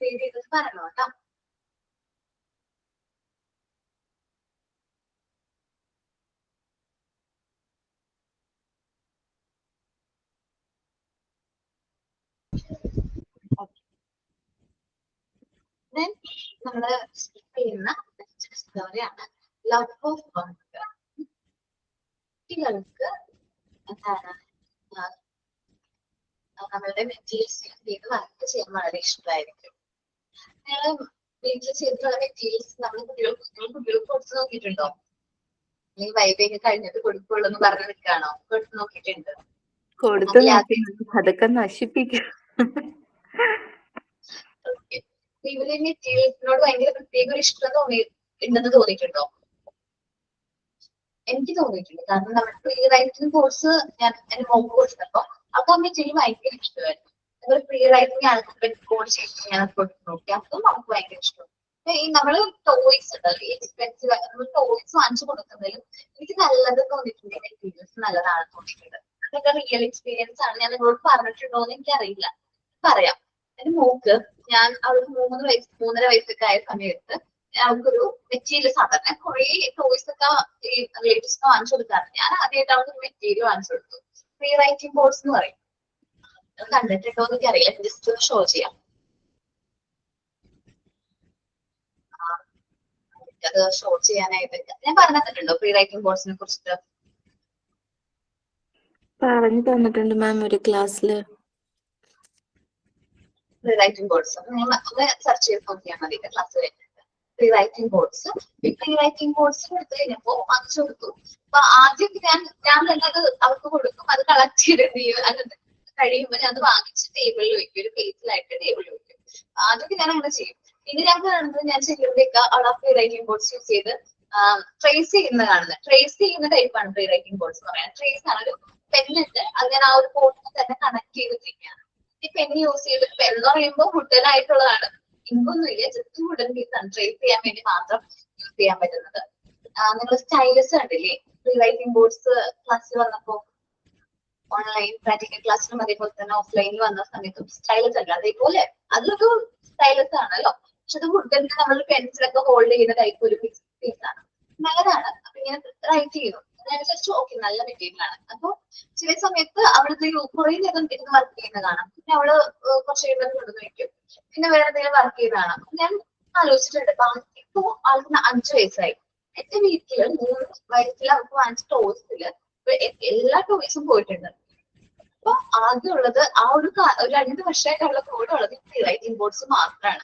റീഡ് ചെയ്തത് പറഞ്ഞോ കേട്ടോ. Then നമ്മള് ചെയ്യുന്ന സ്റ്റോറിയാണ് ലവ് ഓഫ് വണ്ടർ. കുട്ടികൾക്ക് എന്താണ് നമ്മളുടെ മെറ്റീരിയൽസ് ചെയ്ത് വർക്ക് ചെയ്യാൻ വളരെ ഇഷ്ടമായിരിക്കും. നിങ്ങൾ വീട്ടിൽ ചെയ്തിട്ടുള്ള മെറ്റീരിയൽസ് നമ്മൾ കുട്ടികൾക്ക് കൊടുത്ത് നോക്കിയിട്ടുണ്ടോ? അല്ലെങ്കിൽ വൈബൊക്കെ കഴിഞ്ഞിട്ട് കൊടുക്കുള്ളൂ എന്ന് പറഞ്ഞു നിൽക്കാണോ? കൊടുത്ത് നോക്കിയിട്ടുണ്ട്? കൊടുത്തു നോക്കി അതൊക്കെ നശിപ്പിക്കും. ഇവര് മെറ്റീരിയൽസിനോട് ഭയങ്കര പ്രത്യേക ഒരു ഇഷ്ടം ഉണ്ടെന്ന് തോന്നിയിട്ടുണ്ടോ? എനിക്ക് തോന്നിയിട്ടുണ്ട്. കാരണം നമ്മുടെ പ്രീ റൈറ്റിംഗ് കോഴ്സ് ഞാൻ എന്റെ മോക്ക് കൊടുത്തപ്പോ അവർക്ക് ആ മെറ്റീരിയൽ ഭയങ്കര ഇഷ്ടമായിരുന്നു. നമ്മൾ പ്രീ റൈറ്റിംഗ് ആൽഫബറ്റ് കോഡ് ചെയ്ത് ഞാൻ കൊടുത്തു നോക്കി. അതും നമുക്ക് ഭയങ്കര ഇഷ്ടം. ഈ നമ്മള് ടോയ്സ് ഉണ്ടല്ലോ, എക്സ്പെൻസീവ് നമ്മൾ ടോയ്സ് വാങ്ങിച്ചു കൊടുക്കുന്നതിലും എനിക്ക് നല്ലത് തോന്നിയിട്ടുണ്ട്. മെറ്റീരിയൽസ് നല്ലതാണ് തോന്നിയിട്ടുണ്ട്. അതൊക്കെ റിയൽ എക്സ്പീരിയൻസ് ആണ്. ഞാൻ നിങ്ങളോട് പറഞ്ഞിട്ടുണ്ടോ എന്ന് എനിക്കറിയില്ല. പറയാം. എന്റെ മോക്ക് ഞാൻ അവൾക്ക് 3 വയസ്സൊക്കെ ആയ സമയത്ത് അവൾക്കൊരു മെറ്റീരിയൽ സാധാരണ കുറെ ടോയ്സ് ഒക്കെ ഈ റിലേറ്റീവ്സിന് വാങ്ങിച്ചു കൊടുക്കാറുണ്ട്. ഞാൻ ആദ്യമായിട്ട് അവൾക്ക് മെറ്റീരിയൽ വാങ്ങിച്ചു കൊടുത്തു. പ്രീ റൈറ്റിംഗ് കോഴ്സ് എന്ന് പറയും. അത് കണ്ടിട്ടുണ്ടോ എന്ന് എനിക്കറിയില്ല. ജസ്റ്റ് ഒന്ന് ഷോ ചെയ്യാം. അത് ഷോ ചെയ്യാനായിട്ട് ഞാൻ പറഞ്ഞു തന്നിട്ടുണ്ടോ പ്രീ റൈറ്റിംഗ് കോഴ്സിനെ കുറിച്ചിട്ട്? പറഞ്ഞു തന്നിട്ടുണ്ട് മാം ഒരു ക്ലാസ്സില്. പ്രീ റൈറ്റിംഗ് കോഴ്സ് ഒന്ന് സെർച്ച് ചെയ്ത് നോക്കിയാൽ മതി. ക്ലാസ് വരുന്നുണ്ട് pre writing course. Pre writing course കൊടുത്തു കഴിഞ്ഞപ്പോ വാങ്ങിച്ചു കൊടുത്തു. അപ്പൊ ആദ്യം ഞാൻ തന്നെ അത് അവർക്ക് കൊടുക്കും. അത് കളക്ട് ചെയ്ത് അത് കഴിയുമ്പോൾ ഞാൻ അത് വാങ്ങിച്ച് ടേബിളിൽ വെക്കും. ഒരു പേജിലായിട്ട് ടേബിളിൽ വെക്കും. ആദ്യമൊക്കെ ഞാൻ അങ്ങനെ ചെയ്യും. പിന്നെ ഞാൻ കാണുന്നത് ഞാൻ ചെയ്യുമ്പോഴേക്ക് അവിടെ പ്രീ റൈറ്റിംഗ് കോഴ്സ് യൂസ് ചെയ്ത് ട്രേസ് ചെയ്യുന്ന കാണുന്നത്. ട്രേസ് ചെയ്യുന്ന ടൈപ്പാണ് പ്രീ റൈറ്റിംഗ് കോഴ്സ് എന്ന് പറയാൻ. ട്രേസ് ആണ് ഒരു പെന്നിട്ട് അത് ഞാൻ ആ ഒരു ബോർഡിൽ തന്നെ കണക്ട് ചെയ്തിരിക്കുകയാണ്. ഈ പെന്ന് യൂസ് ചെയ്ത് പെന്ന് പറയുമ്പോൾ വുഡൻ ആയിട്ടുള്ളതാണ്. ഇമ്പൊന്നുമില്ല, ജസ്റ്റ് വുഡൻ പീസ് ആണ്. ട്രേസ് ചെയ്യാൻ വേണ്ടി മാത്രം യൂസ് ചെയ്യാൻ പറ്റുന്നത്. നിങ്ങൾ സ്റ്റൈലസ് കണ്ടില്ലേ പ്രീ റൈറ്റിംഗ് കോഴ്സ് ക്ലാസ്സിൽ വന്നപ്പോ? ഓൺലൈൻ പ്രാക്ടിക്കൽ ക്ലാസ്സിലും അതേപോലെ തന്നെ ഓഫ്ലൈനിൽ വന്ന സമയത്തും സ്റ്റൈലസ് അല്ല അതേപോലെ അതൊരു സ്റ്റൈലസ് ആണല്ലോ. പക്ഷെ അത് വുഡൻ നമ്മൾ പെൻസിലൊക്കെ ഹോൾഡ് ചെയ്യുന്ന ടൈപ്പ് ഒരു പീസാണ്. നല്ലതാണ്. അപ്പൊ ഇങ്ങനെ റൈറ്റ് ചെയ്യുന്നു. അതനുസരിച്ച് ഓക്കെ നല്ല മെറ്റീരിയൽ ആണ്. അപ്പൊ ചില സമയത്ത് അവളത് കുറെ നേരം ഇരുന്ന് വർക്ക് ചെയ്യുന്ന കാണാം. പിന്നെ അവള് കുറച്ച് കഴിയുമ്പോൾ കൊണ്ടുവന്ന് വെക്കും. പിന്നെ വേറെ എന്തെങ്കിലും വർക്ക് ചെയ്ത് കാണാം. ഞാൻ ആലോചിച്ചിട്ടുണ്ട്. ഇപ്പൊ ആൾക്ക് 5 വയസ്സായി. എന്റെ വീട്ടില് 3 വയസ്സിൽ അവർക്ക് വാങ്ങിച്ച ടോയ്സില് എല്ലാ ടോയ്സും പോയിട്ടുണ്ട്. അപ്പൊ ആദ്യമുള്ളത് ആ ഒരു 2 വർഷമായിട്ടുള്ള കൂടെ ഉള്ളത് പ്രീ റൈറ്റിംഗ് ബോർഡ്സ് മാത്രമാണ്.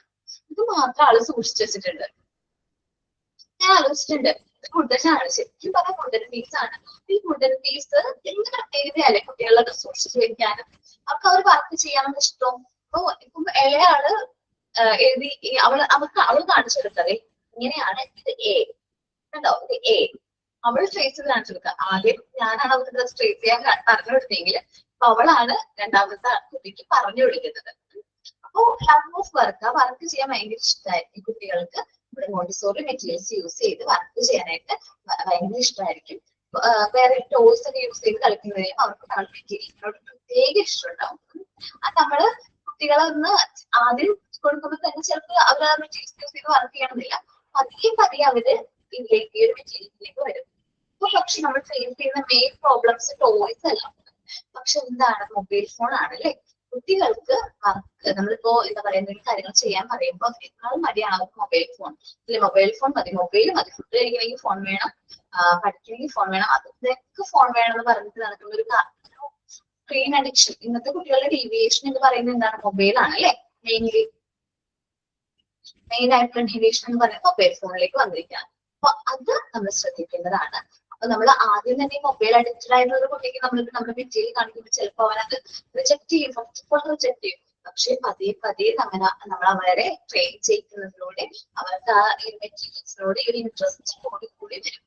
ഇത് മാത്രം ആള് സൂക്ഷിച്ചു വെച്ചിട്ടുണ്ട്. ഞാൻ ആലോചിച്ചിട്ടുണ്ട് വുഡനാണ് ശരിക്കും പറഞ്ഞ വുഡൻ പീസ് ആണ്. ഈ വുഡൻ പീസ് എന്ത് പ്രത്യേകതയല്ലേ കുട്ടികളൊക്കെ സൂക്ഷിച്ചു വെക്കാനും അവർക്ക് അവർ വർക്ക് ചെയ്യാനൊക്കെ ഇഷ്ടം. അപ്പൊ ഇപ്പം ഇളയാള് എഴുതി അവള് കാണിച്ചു കൊടുത്തതേ ഇങ്ങനെയാണ്. ഇത് എ കണ്ടോ, ഇത് എ. അവൾ ട്രേസ് ചെയ്ത് കാണിച്ചു കൊടുക്കുക. ആദ്യം ഞാനാണ് അവർക്ക് ട്രേസ് ചെയ്യാൻ പറഞ്ഞു കൊടുത്തെങ്കിൽ അവളാണ് രണ്ടാമത്തെ കുട്ടിക്ക് പറഞ്ഞു കൊടുക്കുന്നത്. അപ്പോ ലവ് ഓഫ് വർക്ക്, ആ വർക്ക് ചെയ്യാൻ ഭയങ്കര ഇഷ്ടമായിരിക്കും കുട്ടികൾക്ക്. ഇവിടെ മോണ്ടിസോറി മെറ്റീരിയൽസ് യൂസ് ചെയ്ത് വർക്ക് ചെയ്യാനായിട്ട് ഭയങ്കര ഇഷ്ടമായിരിക്കും. വേറെ ടോയ്സ് ഒക്കെ യൂസ് ചെയ്ത് കളിക്കുന്നതിനും അവർക്ക് മെറ്റീരിയലിനോട് പ്രത്യേക ഇഷ്ടമുണ്ടാവും. അത് നമ്മള് കുട്ടികളൊന്ന് ആദ്യം കൊടുക്കുമ്പോൾ തന്നെ ചിലപ്പോൾ അവർ ആ മെറ്റീരിയൽസ് യൂസ് ചെയ്ത് വർക്ക് ചെയ്യണമെന്നില്ല. പതിയെ പതിയെ അവര് ഇതിലേക്ക് ഈ ഒരു മെറ്റീരിയൽസിലേക്ക് വരും. അപ്പൊ പക്ഷെ നമ്മൾ ഫേസ് ചെയ്യുന്ന മെയിൻ പ്രോബ്ലംസ് ടോയ്സ് അല്ല, പക്ഷെ എന്താണ് മൊബൈൽ ഫോൺ ആണ് അല്ലെ. കുട്ടികൾക്ക് നമ്മളിപ്പോ എന്താ പറയുന്ന ഒരു കാര്യങ്ങൾ ചെയ്യാൻ പറയുമ്പോൾ എത്ര മടിയാണ് അവർക്ക് മൊബൈൽ ഫോൺ. അല്ലെ മൊബൈൽ ഫോൺ മതി, മൊബൈൽ മതി, ഫുഡ് കഴിക്കണമെങ്കിൽ ഫോൺ വേണം, പഠിക്കണമെങ്കിൽ ഫോൺ വേണം, അതൊക്കെ ഫോൺ വേണം എന്ന് പറഞ്ഞിട്ട് നടക്കുന്ന ഒരു സ്ക്രീൻ അഡിക്ഷൻ. ഇന്നത്തെ കുട്ടികളുടെ ഡീവിയേഷൻ എന്ന് പറയുന്നത് എന്താണ്? മൊബൈലാണ് അല്ലെ. മെയിൻ ആയിട്ടുള്ള ഡീവിയേഷൻ എന്ന് പറയുന്നത് മൊബൈൽ ഫോണിലേക്ക് വന്നിരിക്കുകയാണ്. അപ്പൊ അത് നമ്മൾ ശ്രദ്ധിക്കേണ്ടതാണ്. അപ്പൊ നമ്മൾ ആദ്യം തന്നെ മൊബൈൽ അഡിക്റ്റഡ് ആയിട്ടുള്ള ഒരു കുട്ടിക്ക് നമ്മുടെ മെറ്റീരിയൽ കാണിക്കുമ്പോൾ ചിലപ്പോൾ അവനത് റിജക്ട് ചെയ്യും, ഫസ്റ്റ് ഓഫ് ഓൾ റിജക്ട് ചെയ്യും. പക്ഷെ പതിയെ പതിയെ നമ്മൾ അവരെ ട്രെയിൻ ചെയ്യിക്കുന്നതിലൂടെ അവർക്ക് ആ ഈ മെറ്റീരിയൽസിനോട് ഒരു ഇൻട്രസ്റ്റ് കൂടി വരും.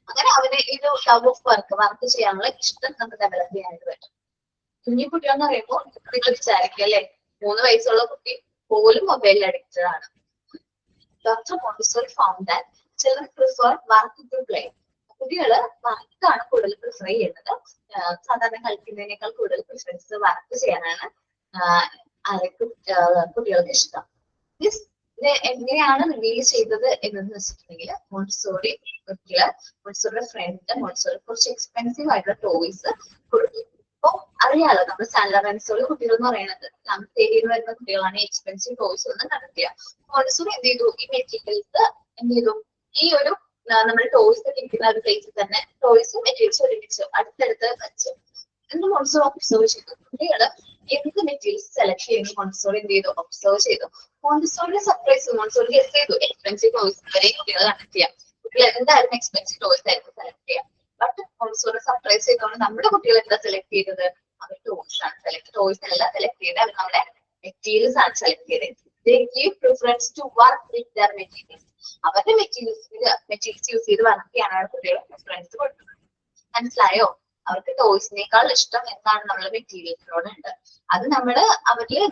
അങ്ങനെ അവന് ഒരു ലവ് ഓഫ് വർക്ക് ചെയ്യാനുള്ള ഇഷ്ടം നമുക്ക് ഡെവലപ്പ് ചെയ്യാനായിട്ട് പറ്റും. കുഞ്ഞു കുട്ടികളെന്ന് പറയുമ്പോൾ നിങ്ങൾ വിചാരിക്കുക അല്ലെ, 3 വയസ്സുള്ള കുട്ടി പോലും മൊബൈലിൽ അഡിക്റ്റഡ് ആണ്. Doctor Montessori found that children prefer work to play. കുട്ടികള് വർക്കാണ് കൂടുതൽ പ്രിഫർ ചെയ്യുന്നത്. സാധാരണ കളിക്കുന്നതിനേക്കാൾ കൂടുതൽ പ്രിഫറൻസ് വർക്ക് ചെയ്യാനാണ് കുട്ടികൾക്ക് ഇഷ്ടം. ഇത് എങ്ങനെയാണ് റിവീൽ ചെയ്തത് എന്ന് വെച്ചിട്ടുണ്ടെങ്കിൽ മോണ്ടിസോറിയുടെ ഫ്രണ്ട് മോണ്ടിസോറി കുറച്ച് എക്സ്പെൻസീവ് ആയിട്ടുള്ള ടോയ്സ് കൊടുത്തു. അപ്പൊ അറിയാലോ, നമ്മൾ സാൻഡ്ര മോണ്ടിസോറി കുട്ടികൾ എന്ന് പറയുന്നത് നമ്മുടെ ഏരിയയിൽ വരുന്ന കുട്ടികളാണ് എക്സ്പെൻസീവ് ടോയ്സ് ഒന്നും കണ്ടെത്തിയ. മോണ്ടിസോറി എന്ത് ചെയ്തു, ഈ മെറ്റീരിയൽസ് എന്ത് ചെയ്തു, ഈ ഒരു നമ്മൾ ടോയ്സ് ഇരിക്കുന്ന ഒരു പ്ലേസിൽ തന്നെ ടോയ്സും മെറ്റീരിയൽസും ഒരുമിച്ച് അടുത്തടുത്ത് വെച്ചു. എന്ന് മോണ്ടിസോറി ഒബ്സർവ് ചെയ്തു. കുട്ടികള് എന്ത് മെറ്റീരിയൽസ് സെലക്ട് ചെയ്യുന്നു മോണ്ടിസോറി എന്ത് ചെയ്തു, ഒബ്സർവ് ചെയ്തു. മോണ്ടിസോറിനെ സർപ്രൈസ് മോണ്ടിസോറി ഗസ് ചെയ്തു എക്സ്പെൻസീവ് ടോയ്സ് വരെ കുട്ടികൾ കണക്ട് ചെയ്യാം. കുട്ടികൾ എന്തായാലും എക്സ്പെൻസീവ് ടോയ്സ് ആയിരിക്കും സെലക്ട് ചെയ്യാം. ബട്ട് മോണ്ടിസോറി സർപ്രൈസ് ചെയ്തുകൊണ്ട് നമ്മുടെ കുട്ടികൾ എന്താ സെലക്ട് ചെയ്തത്, അവർ ടോയ്സ് ആണ് ടോയ്സ് അല്ല സെലക്ട് ചെയ്ത് അവർ നമ്മുടെ മെറ്റീരിയൽസ് ആണ് സെലക്ട് ചെയ്തത്. They give preference to work with their materials. അവരുടെ മെറ്റീരിയൽസ് യൂസ് ചെയ്ത് വർക്ക് ചെയ്യാനാണ് കുട്ടികൾ പ്രിഫറൻസ് കൊടുക്കുന്നത്. മനസ്സിലായോ? അവർക്ക് ടോയ്സിനേക്കാൾ ഇഷ്ടം എന്താണ് നമ്മുടെ മെറ്റീരിയൽസിനോട് ഉണ്ട്. അത് അവരില്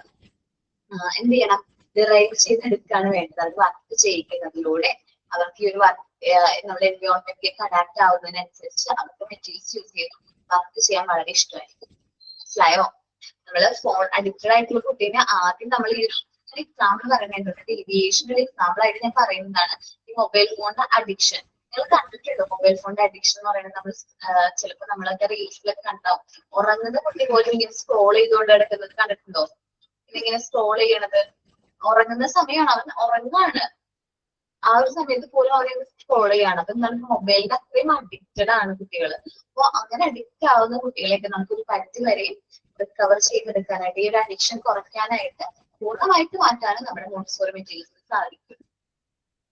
എന്ത് ചെയ്യണം, ഡിറൈവ് ചെയ്തെടുക്കുകയാണ് വേണ്ടത്. അത് വർക്ക് ചെയ്യിക്കുന്നതിലൂടെ അവർക്ക് ഈ ഒരു നമ്മുടെ എൻവയോൺമെന്റിലേക്ക് അഡാപ്റ്റ് ആവുന്നതിനനുസരിച്ച് അവർക്ക് മെറ്റീരിയൽസ് യൂസ് ചെയ്ത് വർക്ക് ചെയ്യാൻ വളരെ ഇഷ്ടമായിരിക്കും. മനസ്സിലായോ? നമ്മള് ഫോൺ അഡിക്റ്റഡ് ആയിട്ടുള്ള കുട്ടീനെ ആദ്യം നമ്മൾ ഈ ഒരു എക്സാമ്പിൾ പറയുന്നുണ്ട്. ഡീവിയേഷന്റെ എക്സാമ്പിൾ ആയിട്ട് ഞാൻ പറയുന്നതാണ് ഈ മൊബൈൽ ഫോണിന്റെ അഡിക്ഷൻ. നിങ്ങൾ കണ്ടിട്ടുണ്ടോ മൊബൈൽ ഫോണിന്റെ അഡിക്ഷൻ എന്ന് പറയുന്നത്? നമ്മൾ ചിലപ്പോൾ നമ്മളൊക്കെ റീൽസിലൊക്കെ കണ്ടാവും. ഉറങ്ങുന്ന കുട്ടി പോലും ഇങ്ങനെ സ്ക്രോൾ ചെയ്തുകൊണ്ട് കിടക്കുന്നത് കണ്ടിട്ടുണ്ടോ? ഇങ്ങനെ സ്ക്രോൾ ചെയ്യണത് ഉറങ്ങുന്ന സമയമാണ്, അവൻ ഉറങ്ങാണ്. ആ ഒരു സമയത്ത് പോലും അവരെ സ്ക്രോൾ ചെയ്യാണ്. അപ്പൊ എന്താണ്, മൊബൈലിന്റെ അത്രയും അഡിക്റ്റഡ് ആണ് കുട്ടികൾ. അപ്പൊ അങ്ങനെ അഡിക്റ്റ് ആവുന്ന കുട്ടികളെയൊക്കെ നമുക്കൊരു പരിധി വരെയും റിക്കവർ ചെയ്തെടുക്കാനായിട്ട്, ഈ ഒരു അഡിക്ഷൻ കുറയ്ക്കാനായിട്ട്, പൂർണ്ണമായിട്ട് മാറ്റാനും നമ്മുടെ മോണ്ടിസോറി മെറ്റീരിയൽസിന് സാധിക്കും.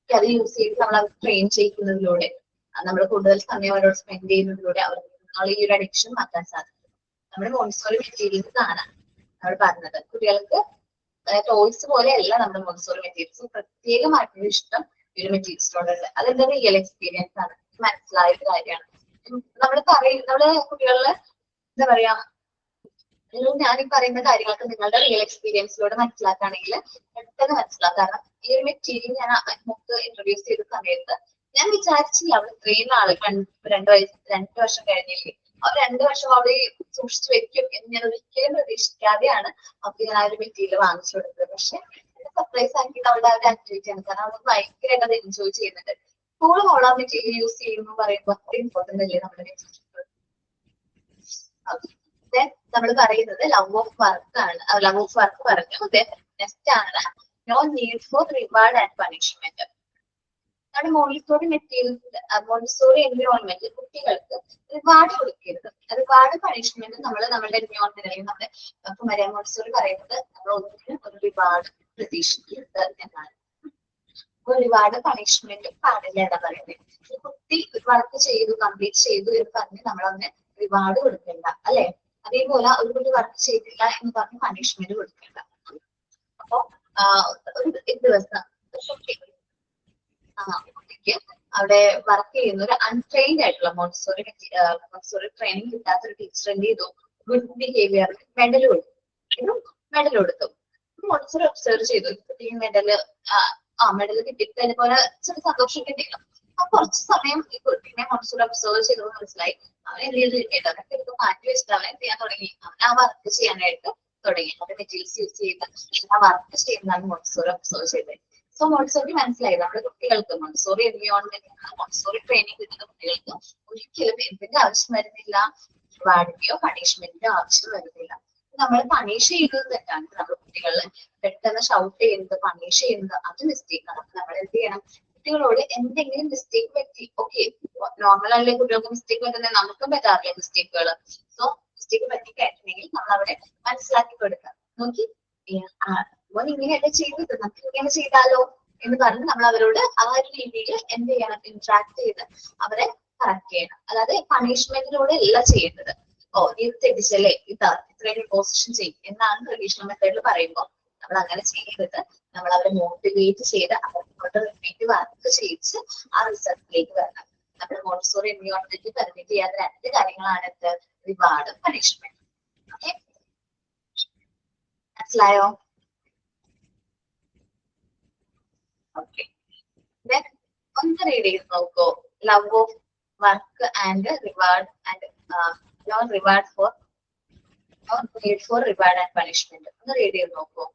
അത് യൂസ് ചെയ്ത് നമ്മൾ അവർ ട്രെയിൻ ചെയ്യിക്കുന്നതിലൂടെ, നമ്മൾ കൂടുതൽ സമയം അവരോട് സ്പെൻഡ് ചെയ്യുന്നതിലൂടെ അവർക്ക് ഈ ഒരു അഡിക്ഷൻ മാറ്റാൻ സാധിക്കും. നമ്മുടെ മോണ്ടിസോറി മെറ്റീരിയൽസ് ആണ് നമ്മൾ പറഞ്ഞത്. കുട്ടികൾക്ക് ടോയ്സ് പോലെയല്ല നമ്മുടെ മോണ്ടിസോറി മെറ്റീരിയൽസ്. പ്രത്യേകമായിട്ടുള്ള ഇഷ്ടം ഈ ഒരു മെറ്റീരിയൽസിനോടുണ്ട്. അതെന്റെ റിയൽ എക്സ്പീരിയൻസ് ആണ്, മനസ്സിലായ ഒരു കാര്യമാണ്. നമ്മള് കുട്ടികളില് എന്താ പറയാ, ഞാൻ ഈ പറയുന്ന കാര്യങ്ങളൊക്കെ നിങ്ങളുടെ റിയൽ എക്സ്പീരിയൻസിലൂടെ മനസ്സിലാക്കുകയാണെങ്കിൽ പെട്ടെന്ന് മനസ്സിലാക്കാം. കാരണം ഈ ഒരു മെറ്റീരിയൽ ഞാൻ നമുക്ക് ഇൻട്രൊഡ്യൂസ് ചെയ്ത സമയത്ത് ഞാൻ വിചാരിച്ചില്ല അവിടെ ഇത്രയും നാള് 2 വർഷം കഴിഞ്ഞില്ലേ, അവർ 2 വർഷം അവിടെ സൂക്ഷിച്ചു വെക്കും എന്ന് ഞാൻ ഒരിക്കലും പ്രതീക്ഷിക്കാതെയാണ് അവർക്ക് ഞാൻ ആ ഒരു മെറ്റീരിയൽ വാങ്ങിച്ചു കൊടുത്തത്. പക്ഷെ സർപ്രൈസ് ആക്കിയിട്ട് അവരുടെ ആ ഒരു ആക്ടിവിറ്റി ആണ്. കാരണം അവർ ഭയങ്കരമായിട്ട് അത് എൻജോയ് ചെയ്യുന്നുണ്ട്. സ്കൂളും അവൾ ആ മെറ്റീരിയൽ യൂസ് ചെയ്യുന്നു പറയുമ്പോൾ അത്ര ഇമ്പോർട്ടന്റ് അല്ലേ നമ്മുടെ മെറ്റീരിയൽ. നമ്മൾ പറയുന്നത് ലവ് ഓഫ് വർക്ക് ആണ്. ലവ് ഓഫ് വർക്ക് പറഞ്ഞു. നെക്സ്റ്റ് ആണ് no need for reward and punishment. നമ്മുടെ മോണ്ടിസോറി മെറ്റീരിയൽസ്, മോണ്ടിസോറി എൻവയോൺമെന്റ് കുട്ടികൾക്ക് റിവാർഡ് കൊടുക്കരുത്. റിവാർഡ് പണിഷ്മെന്റ് നമ്മുടെ എൻവയോൺമെന്റ് അല്ലെങ്കിൽ നമ്മുടെ മരിയ മോണ്ടിസോറി പറയുന്നത് നമ്മൾ ഒന്നിനും ഒരു റിവാർഡ് പ്രതീക്ഷിക്കരുത് എന്നാണ്. ഒരു റിവാർഡ് പണിഷ്മെന്റ് പാടില്ല എന്നാ പറയുന്നത്. കുട്ടി വർക്ക് ചെയ്തു, കംപ്ലീറ്റ് ചെയ്തു എന്ന് പറഞ്ഞ് നമ്മളതിന് റിവാർഡ് കൊടുക്കണ്ട അല്ലെ. അതേപോലെ ഒരു കുട്ടി വർക്ക് ചെയ്തില്ല എന്ന് പറഞ്ഞ് പണിഷ്മെന്റ് കൊടുക്കണ്ട. അപ്പൊ ഒരു ദിവസം കുട്ടിക്ക് അവിടെ വർക്ക് ചെയ്യുന്ന ഒരു അൺട്രെയിൻഡ് ആയിട്ടുള്ള മോണ്ടിസോറി ട്രെയിനിങ് കിട്ടാത്ത ഒരു ടീച്ചർ എന്ത് ചെയ്തു, ഗുഡ് ബിഹേവിയറിന് മെഡൽ കൊടുത്തു. മോണ്ടിസോറി ഒബ്സർവ് ചെയ്തു ഈ മെഡൽ കിട്ടിയിട്ട് അതുപോലെ ചെറിയ സന്തോഷം കിട്ടിയില്ല. അപ്പൊ കുറച്ച് സമയം ഈ കുട്ടീനെ മോണ്ടിസോറി ഒബ്സർവ് ചെയ്തത് മനസ്സിലായി. അവൻ എന്ത് ചെയ്തു, അതൊക്കെ എടുത്ത് മാറ്റി വെച്ചിട്ട് അവൻ എന്ത് ചെയ്യാൻ തുടങ്ങി, അവൻ ആ വർക്ക് ചെയ്യാനായിട്ട് തുടങ്ങി. അത് മെറ്റീരിയൽസ് യൂസ് ചെയ്ത് വർക്ക് ചെയ്യുന്നതാണ് മോണ്ടിസോറി ഒബ്സർവ് ചെയ്തത്. സോ മോണ്ടിസോറി മനസ്സിലായി നമ്മുടെ കുട്ടികൾക്ക് മോണ്ടിസോറി എൻവയോൺമെന്റ് മോണ്ടിസോറി ട്രെയിനിങ് കിട്ടുന്ന കുട്ടികൾക്ക് ഒരിക്കലും എന്തിന്റെ ആവശ്യം വരുന്നില്ല, റിവാർഡിന്റെയോ പണിഷ്മെന്റിന്റെയോ ആവശ്യം വരുന്നില്ല. നമ്മൾ പണിഷ് ചെയ്യുന്നത് തെറ്റാണ്. നമ്മുടെ കുട്ടികളെ പെട്ടെന്ന് ഷൗട്ട് ചെയ്യുന്നത്, പണിഷ് ചെയ്യുന്നത് അത് മിസ്റ്റേക്കാണ്. അപ്പൊ നമ്മൾ എന്ത് ചെയ്യണം, കുട്ടികളോട് എന്തെങ്കിലും മിസ്റ്റേക്ക് പറ്റി, ഓക്കെ നോർമൽ ആയിട്ടുള്ള കുട്ടികൾക്ക് മിസ്റ്റേക്ക് പറ്റുന്നത് നമുക്കും പറ്റാറില്ല മിസ്റ്റേക്കുകൾ. സോ മിസ്റ്റേക്ക് പറ്റിക്കഴിഞ്ഞിട്ടുണ്ടെങ്കിൽ നമ്മൾ അവിടെ മനസ്സിലാക്കി കൊടുക്കുക. നോക്കി മോൻ ഇങ്ങനെയല്ല ചെയ്തത്, നമുക്ക് ഇങ്ങനെ ചെയ്താലോ എന്ന് പറഞ്ഞ് നമ്മൾ അവരോട് ആ ഒരു രീതിയിൽ എന്ത് ചെയ്യണം, ഇന്ററാക്ട് ചെയ്ത് അവരെ കറക്റ്റ് ചെയ്യണം. അതായത് പണിഷ്മെന്റിലൂടെ അല്ല ചെയ്യേണ്ടത്. ഓ നീ തെറ്റിച്ചല്ലേ, ഇതാ ഇത്രയും പോസിഷൻ ചെയ്യും എന്നാണ് ട്രഡീഷണൽ മെത്തേഡിൽ പറയുമ്പോൾ നമ്മൾ അങ്ങനെ ചെയ്യരുത്. നമ്മൾ അവരെ മോട്ടിവേറ്റ് ചെയ്ത് അവർക്ക് റിപ്പീറ്റ് വർക്ക് ചെയ്യിച്ച് ആ റിസൾട്ടിലേക്ക് വരണം. നമ്മൾ മോണ്ടിസോറി എൻവയോൺമെന്റിൽ പെർമിറ്റ് ചെയ്യാത്ത രണ്ട് കാര്യങ്ങളാണ് എന്ത്, റിവാർഡും പണിഷ്മെന്റ്. ഓക്കെ, മനസ്സിലായോ? ഓക്കെ, ഒന്ന് റീഡ് ചെയ്ത് നോക്കൂ. Love of work and reward and no reward for no need for reward and punishment. ഒന്ന് റീഡ് ചെയ്ത് നോക്കൂ.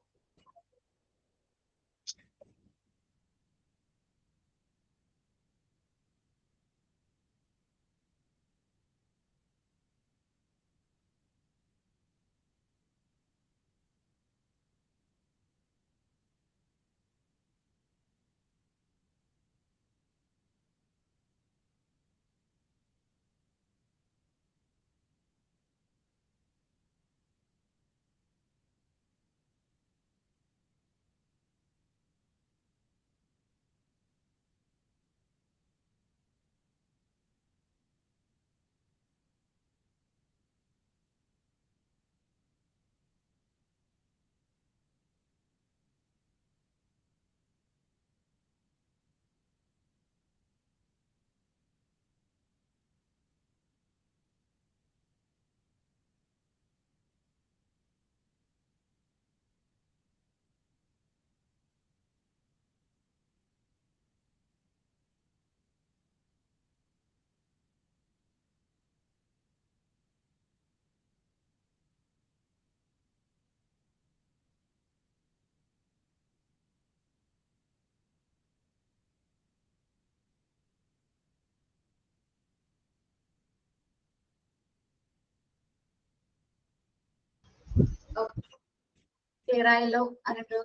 ക്ലിയർ ആയല്ലോ? അതിന്റെ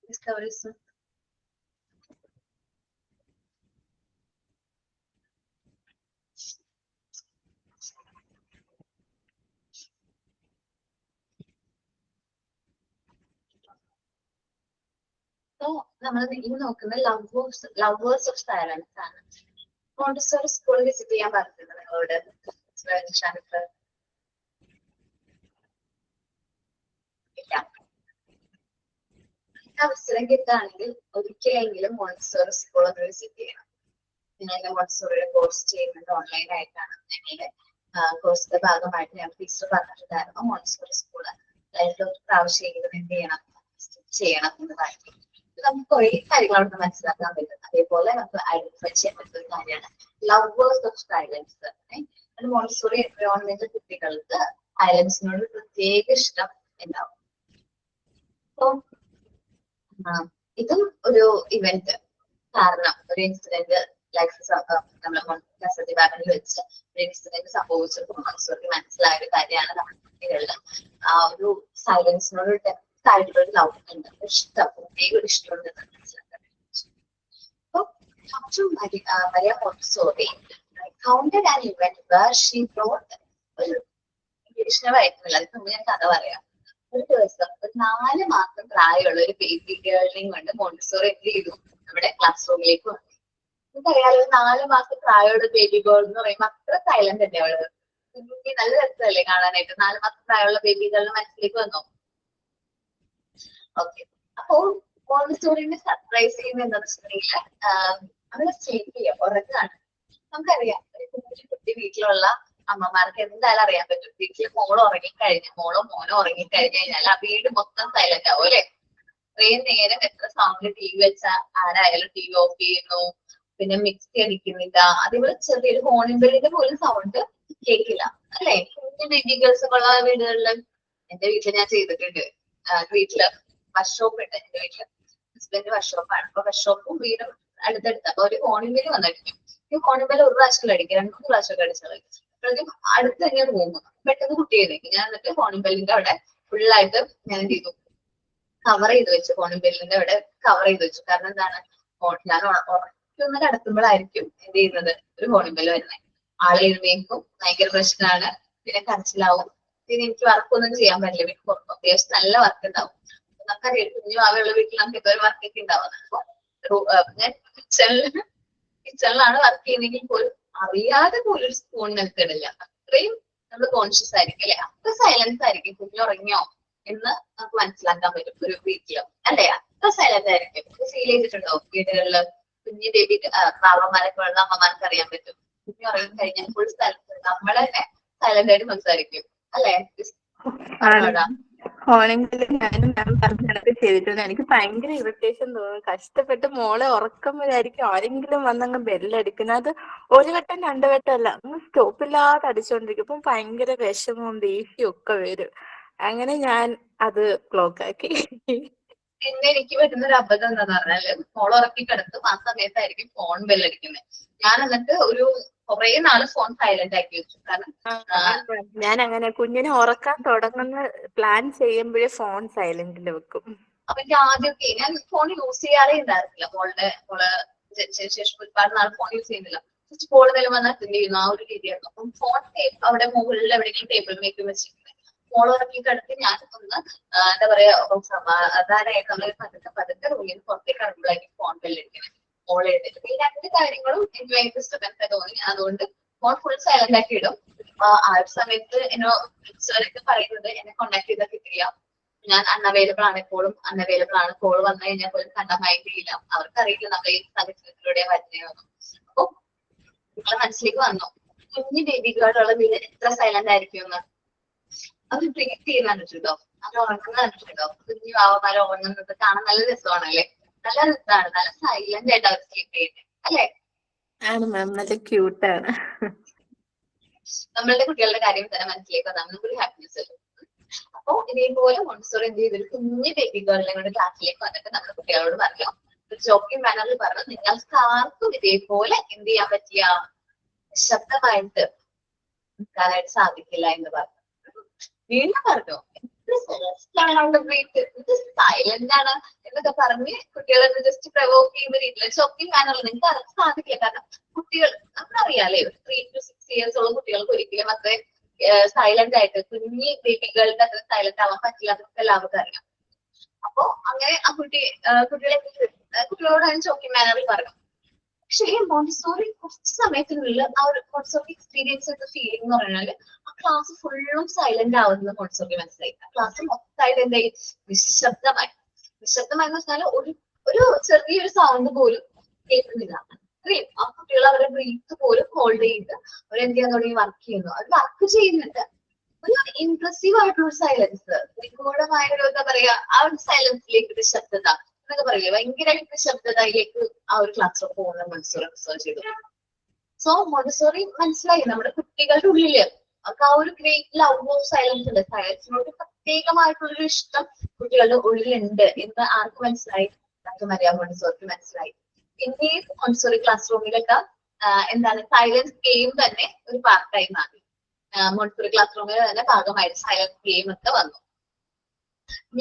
ഡിസ്കവറീസ് നമ്മൾ ഇനി നോക്കുന്ന ലവേഴ്സ് ഓഫ് സൈലൻസ് ആണ്. മോണ്ടിസോറി സ്കൂൾ വിസിറ്റ് ചെയ്യാൻ പറഞ്ഞിട്ടുണ്ട് നിങ്ങളോട് ഷാനിഫ്? ഇല്ല. അവസരം കിട്ടുകയാണെങ്കിൽ ഒരിക്കലെങ്കിലും മോണ്ടിസോറി സ്കൂൾ ഒന്ന് വിസിറ്റ് ചെയ്യണം. നിങ്ങളുടെ മോണ്ടിസോറിയുടെ കോഴ്സ് ചെയ്യുന്നത് ഓൺലൈൻ ആയിട്ടാണ്. ഞങ്ങളുടെ കോഴ്സിന്റെ ഭാഗമായിട്ട് ഞാൻ ടീച്ചർ പറഞ്ഞിട്ടുണ്ടായിരുന്നു മോണ്ടിസോറി സ്കൂള് ഒരു പ്രാവശ്യമെങ്കിലും എന്ത് ചെയ്യണം, ചെയ്യണം എന്നതായിരിക്കും. നമുക്ക് കുറെ കാര്യങ്ങൾ അവിടെ മനസ്സിലാക്കാൻ പറ്റും. അതേപോലെ നമുക്ക് ഐഡന്റിഫൈ ചെയ്യാൻ പറ്റുന്ന ഒരു കാര്യമാണ് lovers of silence. Montessori environment കുട്ടികൾക്ക് സൈലൻസിനോട് പ്രത്യേക ഇഷ്ടം ഉണ്ടാവും. അപ്പൊ ഇതും ഒരു ഇവന്റ് കാരണം ഒരു ഇൻസിഡന്റ് ലൈഫ് നമ്മുടെ ഡിപ്പാർട്ട്മെന്റിൽ വെച്ച് ഒരു ഇൻസിഡന്റ് സംഭവിച്ചപ്പോൾ മോണ്ടിസോറിക്ക് മനസ്സിലായ ഒരു കാര്യമാണ് നമ്മുടെ കുട്ടികളിൽ ആ ഒരു സൈലൻസിനോട് ഡെപ്ത് ആയിട്ടുള്ള ഒരു ലവ് ഉണ്ട്, ഇഷ്ടം, പ്രത്യേക ഒരു ഇഷ്ടമുണ്ട് മനസ്സിലാക്കാൻ. അപ്പൊ Maria Montessori recounted an event where she brought ഒരു ഇംഗ്ലീഷിനെ വായിക്കുന്നില്ല, അതിന് മുമ്പ് ഞാൻ കഥ പറയാം. ഒരു ദിവസം ഒരു 4 മാസം പ്രായമുള്ള ഒരു ബേബി ഗേളിനെയും കൊണ്ട് മോണ്ടിസോറി എന്ത് ചെയ്തു, നമ്മുടെ ക്ലാസ് റൂമിലേക്ക് വന്നു. നമുക്കറിയാലോ 4 മാസം പ്രായമുള്ള ബേബി ഗേൾ എന്ന് പറയുമ്പോൾ അത്ര സൈലന്റ് തന്നെ അവള്. നല്ല രസമല്ലേ കാണാനായിട്ട്? 4 മാസം പ്രായമുള്ള ബേബി ഗേളിന് മനസ്സിലേക്ക് വന്നു. ഓക്കെ, അപ്പോ മോണ്ടിസോറിനെ സർപ്രൈസ് ചെയ്യുന്ന എന്താ വെച്ചിട്ടുണ്ടെങ്കിൽ അവളെ സ്ലീപ്പ് ചെയ്യാം, ഉറങ്ങാണ്. നമുക്കറിയാം ഒരു കുട്ടി വീട്ടിലുള്ള അമ്മമാർക്ക് എന്തായാലും അറിയാൻ പറ്റും, വീട്ടിൽ മോളോ മോനോ ഉറങ്ങിക്കഴിഞ്ഞു കഴിഞ്ഞാൽ ആ വീട് മൊത്തം സൈലന്റ് ആവും അല്ലെ? ഇത്രയും നേരം എത്ര സൗണ്ടിൽ ടി വി വെച്ചാൽ ആരായാലും ടി വി ഓഫ് ചെയ്യുന്നു, പിന്നെ മിക്സി അടിക്കുന്നില്ല, അതേപോലെ ചെറിയൊരു ഫോണിൻ ബെല്ലിന്റെ പോലും സൗണ്ട് കേൾക്കില്ല അല്ലെ? കുഞ്ഞു ബേബി ഗേൾസ് ഉള്ള വീടുകളിൽ എന്റെ വീട്ടിൽ ഞാൻ ചെയ്തിട്ടുണ്ട്. വീട്ടില് വർക്ക്ഷോപ്പ് ഉണ്ട്. എന്റെ വീട്ടില് ഹസ്ബൻഡ് വർക്ക്ഷോപ്പാണ്. അപ്പൊ വർക്ക്ഷോപ്പും വീടും അടുത്തടുത്ത്. അപ്പൊ ഒരു ഹോണിബിൽ വന്നടിക്കും. ഈ ഹോണിബിൽ ഒരു പ്രാവശ്യം അടിക്കും, 2-3 പ്രാവശ്യമൊക്കെ അടിച്ചാൽ അപ്പോഴേക്കും അടുത്ത് തന്നെ റൂം പെട്ടെന്ന് കുട്ടി എഴുന്നേക്കും. ഞാൻ എന്നിട്ട് ഹോണിബെല്ലിന്റെ അവിടെ ഫുള്ളായിട്ട് ഞാൻ എന്ത് ചെയ്തു, കവർ ചെയ്ത് വെച്ചു. ഹോണിബെല്ലിന്റെ അവിടെ കവർ ചെയ്ത് വെച്ചു. കാരണം എന്താണ്, ഞാൻ ഉറക്കൊന്ന് കിടത്തുമ്പോഴായിരിക്കും എന്ത് ചെയ്യുന്നത്, ഒരു ഹോണിബെല്ല് വരുന്നത്. ആളെ എഴുന്നേക്കും, ഭയങ്കര പ്രശ്നമാണ്, പിന്നെ കരച്ചിലാവും. പിന്നെ എനിക്ക് വർക്കൊന്നും ചെയ്യാൻ പറ്റില്ല. വീട്ടിൽ പുറത്തും അത്യാവശ്യം നല്ല വർക്ക് ഉണ്ടാവും. നമുക്കറിയാം കുഞ്ഞു ഭാവിയുള്ള വീട്ടിൽ നമുക്ക് ഇപ്പൊ ഒരു വർക്കൊക്കെ ഉണ്ടാവുന്നത്. അപ്പൊ ഞാൻ കിച്ചണിലാണ് വർക്ക് ചെയ്യുന്നതെങ്കിൽ പോലും അറിയാതെ പോലും ഒരു സ്പൂൺ നിൽക്കണില്ല. അത്രയും നമ്മൾ കോൺഷ്യസ് ആയിരിക്കും അല്ലെ, അത്ര സൈലൻസ് ആയിരിക്കും. കുഞ്ഞുറങ്ങിയോ എന്ന് നമുക്ക് മനസ്സിലാക്കാൻ പറ്റും ഒരു വീട്ടില് അല്ലെ, അത്ര സൈലന്റ് ആയിരിക്കും. ഫീൽ ചെയ്തിട്ടുണ്ടോ വീടുകളില് കുഞ്ഞു ബേബി പാവന്മാരൊക്കെ ഉള്ള അമ്മമാർക്ക് അറിയാൻ പറ്റും. കുഞ്ഞുറങ്ങി കഴിഞ്ഞാൽ ഫുൾ സ്ഥലത്ത് നമ്മൾ തന്നെ സൈലന്റ് ആയിട്ട് സംസാരിക്കും അല്ലെ. ഹോണിങ്ങില് ഞാനും മാം പറഞ്ഞതൊക്കെ ചെയ്തിട്ടുണ്ട്. എനിക്ക് ഭയങ്കര ഇറിറ്റേഷൻ തോന്നും. കഷ്ടപ്പെട്ട് മോളെ ഉറക്കുമ്പോഴായിരിക്കും ആരെങ്കിലും വന്നങ്ങ് ബെല്ലടിക്കുന്നത്. അത് ഒരു വട്ടം 2 വട്ടം അല്ല, അങ്ങ് സ്റ്റോപ്പില്ലാതെ അടിച്ചോണ്ടിരിക്കും. അപ്പം ഭയങ്കര വിഷമവും ദേഷ്യവും ഒക്കെ വരും. അങ്ങനെ ഞാൻ അത് ബ്ലോക്ക് ആക്കി. പിന്നെ എനിക്ക് പറ്റുന്ന ഒരു അബദ്ധം എന്താന്ന് പറഞ്ഞാല്, ഫോൺ ഉറക്കി കിടത്തും, ആ സമയത്തായിരിക്കും ഫോൺ ബെല്ലടിക്കുന്നത്. ഞാൻ എന്നിട്ട് ഒരു കുറെ നാള് ഫോൺ സൈലന്റ് ആക്കി വെച്ചു. കാരണം ഞാൻ അങ്ങനെ കുഞ്ഞിനെ ഉറക്കാൻ തുടങ്ങുന്ന പ്ലാൻ ചെയ്യുമ്പോഴേ ഫോൺ സൈലന്റിൽ വെക്കും. അപ്പൊ എനിക്ക് ആദ്യമൊക്കെ ഞാൻ ഫോൺ യൂസ് ചെയ്യാറേ ഉണ്ടായിരുന്നില്ല. മോള് ജനിച്ചതിന് ശേഷം ഒരുപാട് നാൾ ഫോൺ യൂസ് ചെയ്യുന്നില്ല. സ്വിച്ച് ബോർഡ് എന്തെങ്കിലും വന്നാൽ അറ്റൻഡ് ചെയ്യുന്നു, ആ ഒരു രീതിയായിരുന്നു. അപ്പം ഫോൺ അവിടെ മുകളിൽ എവിടെയെങ്കിലും ടേബിൾ മേക്ക് വെച്ചിട്ടുണ്ട്. മോൾ ഉറക്കി കിടത്തി ഞാൻ ഒന്ന് എന്താ പറയാ സമാധാനമായിട്ട് നമ്മൾ പതുക്കെ റൂമിൽ പുറത്തേക്ക് ഇറങ്ങുമ്പോഴായിരിക്കും ഫോൺ ബെല്ലടിക്കുന്നത്. മോൾ എഴുതിട്ട് ഈ 2 കാര്യങ്ങളും എനിക്ക് ഭയങ്കര ഡിസ്റ്റർബൻസ് ആയി തോന്നി. അതുകൊണ്ട് ഫോൺ ഫുൾ സൈലന്റ് ആക്കി ഇടും. ആ ഒരു സമയത്ത് എന്നോട് പറയുന്നത് എന്നെ കോണ്ടാക്ട് ചെയ്താൽ കിട്ടില്ല, ഞാൻ അൺഅവൈലബിൾ ആണ്, എപ്പോഴും അൺഅവൈലബിൾ ആണ്. കോൾ വന്നു കഴിഞ്ഞാൽ പോലും കണ്ടാൽ മൈൻഡ് ചെയ്യില്ല. അവർക്കറിയില്ല നമ്മൾ ഈ സാഹചര്യത്തിലൂടെ വരുന്നതെന്ന്. അപ്പൊ നിങ്ങളെ മനസ്സിലേക്ക് വന്നു കുഞ്ഞു ബേബികളോടുള്ള വീട് എത്ര സൈലന്റ് ആയിരിക്കും എന്ന്. അത് ട്രീറ്റ് ചെയ്ത് കണ്ടിട്ടുണ്ടോ, അത് ഉറങ്ങുന്ന കണ്ടിട്ടുണ്ടോ? കുഞ്ഞു പാവമാരെ ഉറങ്ങുന്നത് കാണാൻ നല്ല രസമാണല്ലേ, നല്ല രസമാണ്. നല്ല സൈലന്റ് ആയിട്ട് അവർ സ്ലീപ്പ് ചെയ്യുന്നത് അല്ലെ. ആണ് മാം, നല്ല ക്യൂട്ടാണ്. നമ്മളുടെ കുട്ടികളുടെ കാര്യം തന്നെ മനസ്സിലേക്ക് വന്നാൽ നമുക്കൊരു ഹാപ്പിനെസ് വരും. അപ്പൊ ഇതേപോലെ മോണ്ടിസോറി എന്ത് ചെയ്തൊരു കുഞ്ഞു ബേബികളുടെ കൂടെ ക്ലാസ്സിലേക്ക് വന്നിട്ട് നമ്മുടെ കുട്ടികളോട് പറഞ്ഞു, ഒരു ജോക്കിംഗ് മാനറിൽ പറഞ്ഞു, നിങ്ങൾക്ക് ആർക്കും ഇതേപോലെ എന്ത് ചെയ്യാൻ പറ്റിയ ശബ്ദമായിട്ട് നിൽക്കാനായിട്ട് സാധിക്കില്ല എന്ന് പറഞ്ഞു. വീണ്ടും പറഞ്ഞു സൈലന്റ് ആണ് എന്നൊക്കെ പറഞ്ഞ് കുട്ടികളെ ജസ്റ്റ് പ്രവോക്ക് ചെയ്യുന്ന രീതിയിൽ ജോക്കിംഗ് മാനറിൽ നിങ്ങൾക്ക് അതൊക്കെ സാധിക്കില്ല. കാരണം കുട്ടികൾ നമുക്കറിയാലേ, 3 to 6 years ഉള്ള കുട്ടികൾക്ക് ഒരിക്കലും അത്ര സൈലന്റ് ആയിട്ട് കുഞ്ഞി ബേബികളുടെ അത്ര സൈലന്റ് ആവാൻ പറ്റില്ല, അതൊക്കെ എല്ലാവർക്കും അറിയാം. അപ്പൊ അങ്ങനെ ആ കുട്ടികളോട് അതിന് ജോക്കിംഗ് മാനറിൽ പറഞ്ഞു. പക്ഷേ മോണ്ടിസോറി കുറച്ച് സമയത്തിനുള്ളിൽ ആ ഒരു മോണ്ടിസോറി എക്സ്പീരിയൻസ് ചെയ്ത ഫീലിംഗ് എന്ന് പറഞ്ഞാല് ആ ക്ലാസ് ഫുള്ളും സൈലന്റ് ആവുന്നത് മോണ്ടിസോറി മനസ്സിലായി. ആ ക്ലാസ് മൊത്തമായിട്ട് എന്തായി, നിശബ്ദമായി. നിശബ്ദമായി എന്ന് വെച്ചാൽ ഒരു ചെറിയൊരു സൗണ്ട് പോലും കേൾക്കുന്നില്ല. ആ കുട്ടികൾ അവരുടെ ബ്രീത്ത് പോലും ഹോൾഡ് ചെയ്ത് അവരെന്ത് ചെയ്യാൻ തുടങ്ങി, വർക്ക് ചെയ്യുന്നു. അവർ വർക്ക് ചെയ്യുന്നുണ്ട്. ഒരു ഇംപ്രസീവ് ആയിട്ടുള്ള സൈലൻസ്, നിഗൂഢമായ ഒരു എന്താ പറയാ, ആ ഒരു സൈലൻസിലേക്ക് നിശബ്ദത എന്നൊക്കെ പറയില്ലേ, ഭയങ്കരമായിട്ട് നിശബ്ദതയിലേക്ക് ആ ഒരു ക്ലാസ് റൂം പോകുന്ന മോണ്ടിസോറി ഒബ്സർവ് ചെയ്തു. സോ മോണ്ടിസോറി മനസ്സിലായി നമ്മുടെ കുട്ടികളുടെ ഉള്ളില് അവർക്ക് ആ ഒരു ഗ്രേറ്റ് ലവ് ഓഫ് സൈലൻസ് ഉണ്ട്. സൈലൻസിനോട് പ്രത്യേകമായിട്ടുള്ളൊരു ഇഷ്ടം കുട്ടികളുടെ ഉള്ളിലുണ്ട് എന്ന് ആർക്ക് മനസ്സിലായി? ഡോക്ടർ മരിയ മോണ്ടിസോറിക്ക് മനസ്സിലായി. പിന്നീട് മോണ്ടിസോറി ക്ലാസ് റൂമിലൊക്കെ എന്താണ് സൈലൻസ് ഗെയിം തന്നെ ഒരു പാർട്ടായി മാറി. മോണ്ടിസോറി ക്ലാസ് റൂമിൽ തന്നെ ഭാഗമായിട്ട് സൈലൻസ് ഗെയിം ഒക്കെ വന്നു.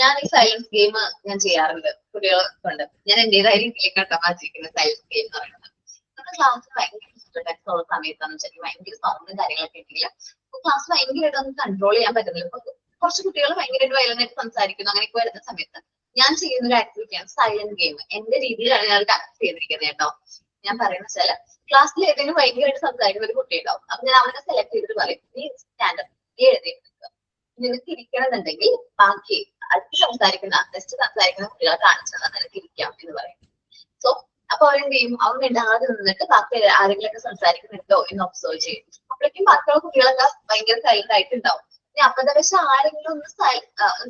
ഞാൻ ഈ സൈലൻസ് ഗെയിം ഞാൻ ചെയ്യാറുണ്ട് കുട്ടികളെ കൊണ്ട്. ഞാൻ എന്റേതായ രീതിയിലേക്കാണ് വായിച്ചിരിക്കുന്നത് സൈലൻസ് ഗെയിം എന്ന് പറയുന്നത്. നമ്മുടെ ക്ലാസ് ഭയങ്കര ഡിസ്റ്റർബൻസ് ഉള്ള സമയത്താന്ന് വെച്ചാൽ ഭയങ്കര സൗണ്ടും കാര്യങ്ങളൊക്കെ ഉണ്ടെങ്കിൽ ക്ലാസ് ഭയങ്കരമായിട്ട് ഒന്ന് കൺട്രോൾ ചെയ്യാൻ പറ്റുന്നില്ല. ഇപ്പൊ കുറച്ച് കുട്ടികൾ ഭയങ്കരമായിട്ട് വയലനായിട്ട് സംസാരിക്കുന്നു. അങ്ങനെയൊക്കെ വരുന്ന സമയത്ത് ഞാൻ ചെയ്യുന്ന ഒരു ആക്ടിവിറ്റിയാണ് സൈലന്റ് ഗെയിം. എന്റെ രീതിയിലാണ് ഞാൻ ആക്ട് ചെയ്തിരിക്കുന്നത് കേട്ടോ. ഞാൻ പറയുന്ന വെച്ചാൽ ക്ലാസ്സിൽ ഏതെങ്കിലും ഭയങ്കരമായിട്ട് സംസാരിക്കുന്ന ഒരു കുട്ടി ഉണ്ടാവും. അപ്പൊ ഞാൻ അവനെ സെലക്ട് ചെയ്തിട്ട് പറയും, നീ സ്റ്റാൻഡപ്പ്, നീ എഴുതിയിട്ട് നിനക്ക് ഇരിക്കണമെന്നുണ്ടെങ്കിൽ ബാക്കി അടുത്ത് സംസാരിക്കുന്ന കുട്ടികളെ കാണിച്ചാൽ നിനക്ക് ഇരിക്കാം എന്ന് പറയും. സോ അപ്പൊ അവരെന്ത് ചെയ്യും, അവൻ ഇടാതെ നിന്നിട്ട് ബാക്കി ആരെങ്കിലൊക്കെ സംസാരിക്കുന്നുണ്ടോ എന്ന് ഒബ്സർവ് ചെയ്യും. അപ്പോഴേക്കും ബാക്കിയുള്ള കുട്ടികളൊക്കെ ഭയങ്കര സൈലന്റ് ആയിട്ടുണ്ടാവും. ഇനി അപ്പന്തവശം ആരെങ്കിലും ഒന്ന്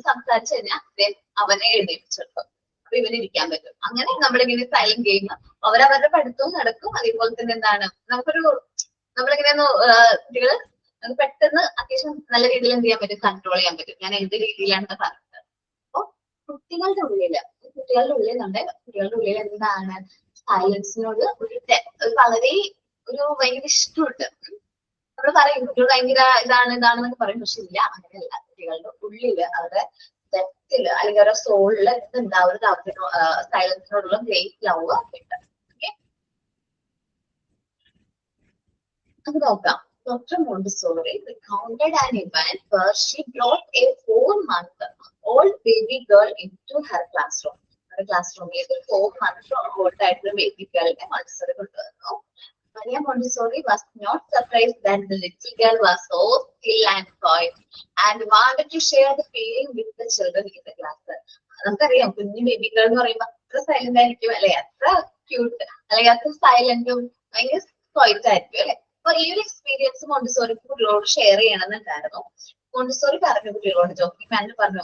സംസാരിച്ചു കഴിഞ്ഞാൽ അവനെ എഴുന്നേൽപ്പിച്ചെടുക്കും. അപ്പൊ ഇവന് ഇരിക്കാൻ പറ്റും. അങ്ങനെ നമ്മളിങ്ങനെ സൈലന്റ് ഗെയിം അവരവരുടെ പഠിത്തവും നടക്കും. അതേപോലെ തന്നെ എന്താണ് നമ്മളിങ്ങനെ കുട്ടികള് പെട്ടെന്ന് അത്യാവശ്യം നല്ല രീതിയിൽ എന്ത് ചെയ്യാൻ പറ്റും, കൺട്രോൾ ചെയ്യാൻ പറ്റും. ഞാൻ എന്ത് രീതിയിലാണ് പറഞ്ഞത്. അപ്പൊ കുട്ടികളുടെ ഉള്ളിൽ എന്താണ് സൈലൻസിനോട് ഒരു വളരെ ഒരു ഭയങ്കര ഇഷ്ടമുണ്ട്. നമ്മൾ പറയും കുട്ടികൾ ഭയങ്കര ഇതാണെന്നൊക്കെ പറയും, പക്ഷെ ഇല്ല, അങ്ങനെയല്ല. കുട്ടികളുടെ ഉള്ളില് അവരുടെ ഡെപ്തില് അല്ലെങ്കിൽ അവരുടെ സോളില് എന്തുണ്ടാവും, ഒരു സൈലൻസിനോടുള്ള ഗ്രേറ്റ് ലവ് ഉണ്ട്. ഓക്കെ, അത് നോക്കാം. Dr. Montessori recounted an event where she brought a 4-month-old baby girl into her classroom. Her classroom-ലേക്ക് 4-month-old ആയിട്ടുള്ള baby girl-നെ Montessori കൊണ്ടുവന്നു. Maria Montessori was not surprised that the little girl was so still and quiet and wanted to share the feeling with the children in the class. നമുക്കറിയാം, കുഞ്ഞു baby girl എന്ന് പറയുമ്പോൾ അത്ര silent ആയിരിക്കും അല്ലെ, അത്ര cute അല്ലെങ്കിൽ അത്ര സൈലന്റും ഭയങ്കര ക്വയറ്റ് ആയിരിക്കും അല്ലെ. അപ്പൊ ഈ ഒരു എക്സ്പീരിയൻസ് മോണ്ടിസോറി കുട്ടികളോട് ഷെയർ ചെയ്യണമെന്നുണ്ടായിരുന്നു. മോണ്ടിസോറി പറഞ്ഞു കുട്ടികളോട്, ജോക്കിംഗ് മാനർ പറഞ്ഞു.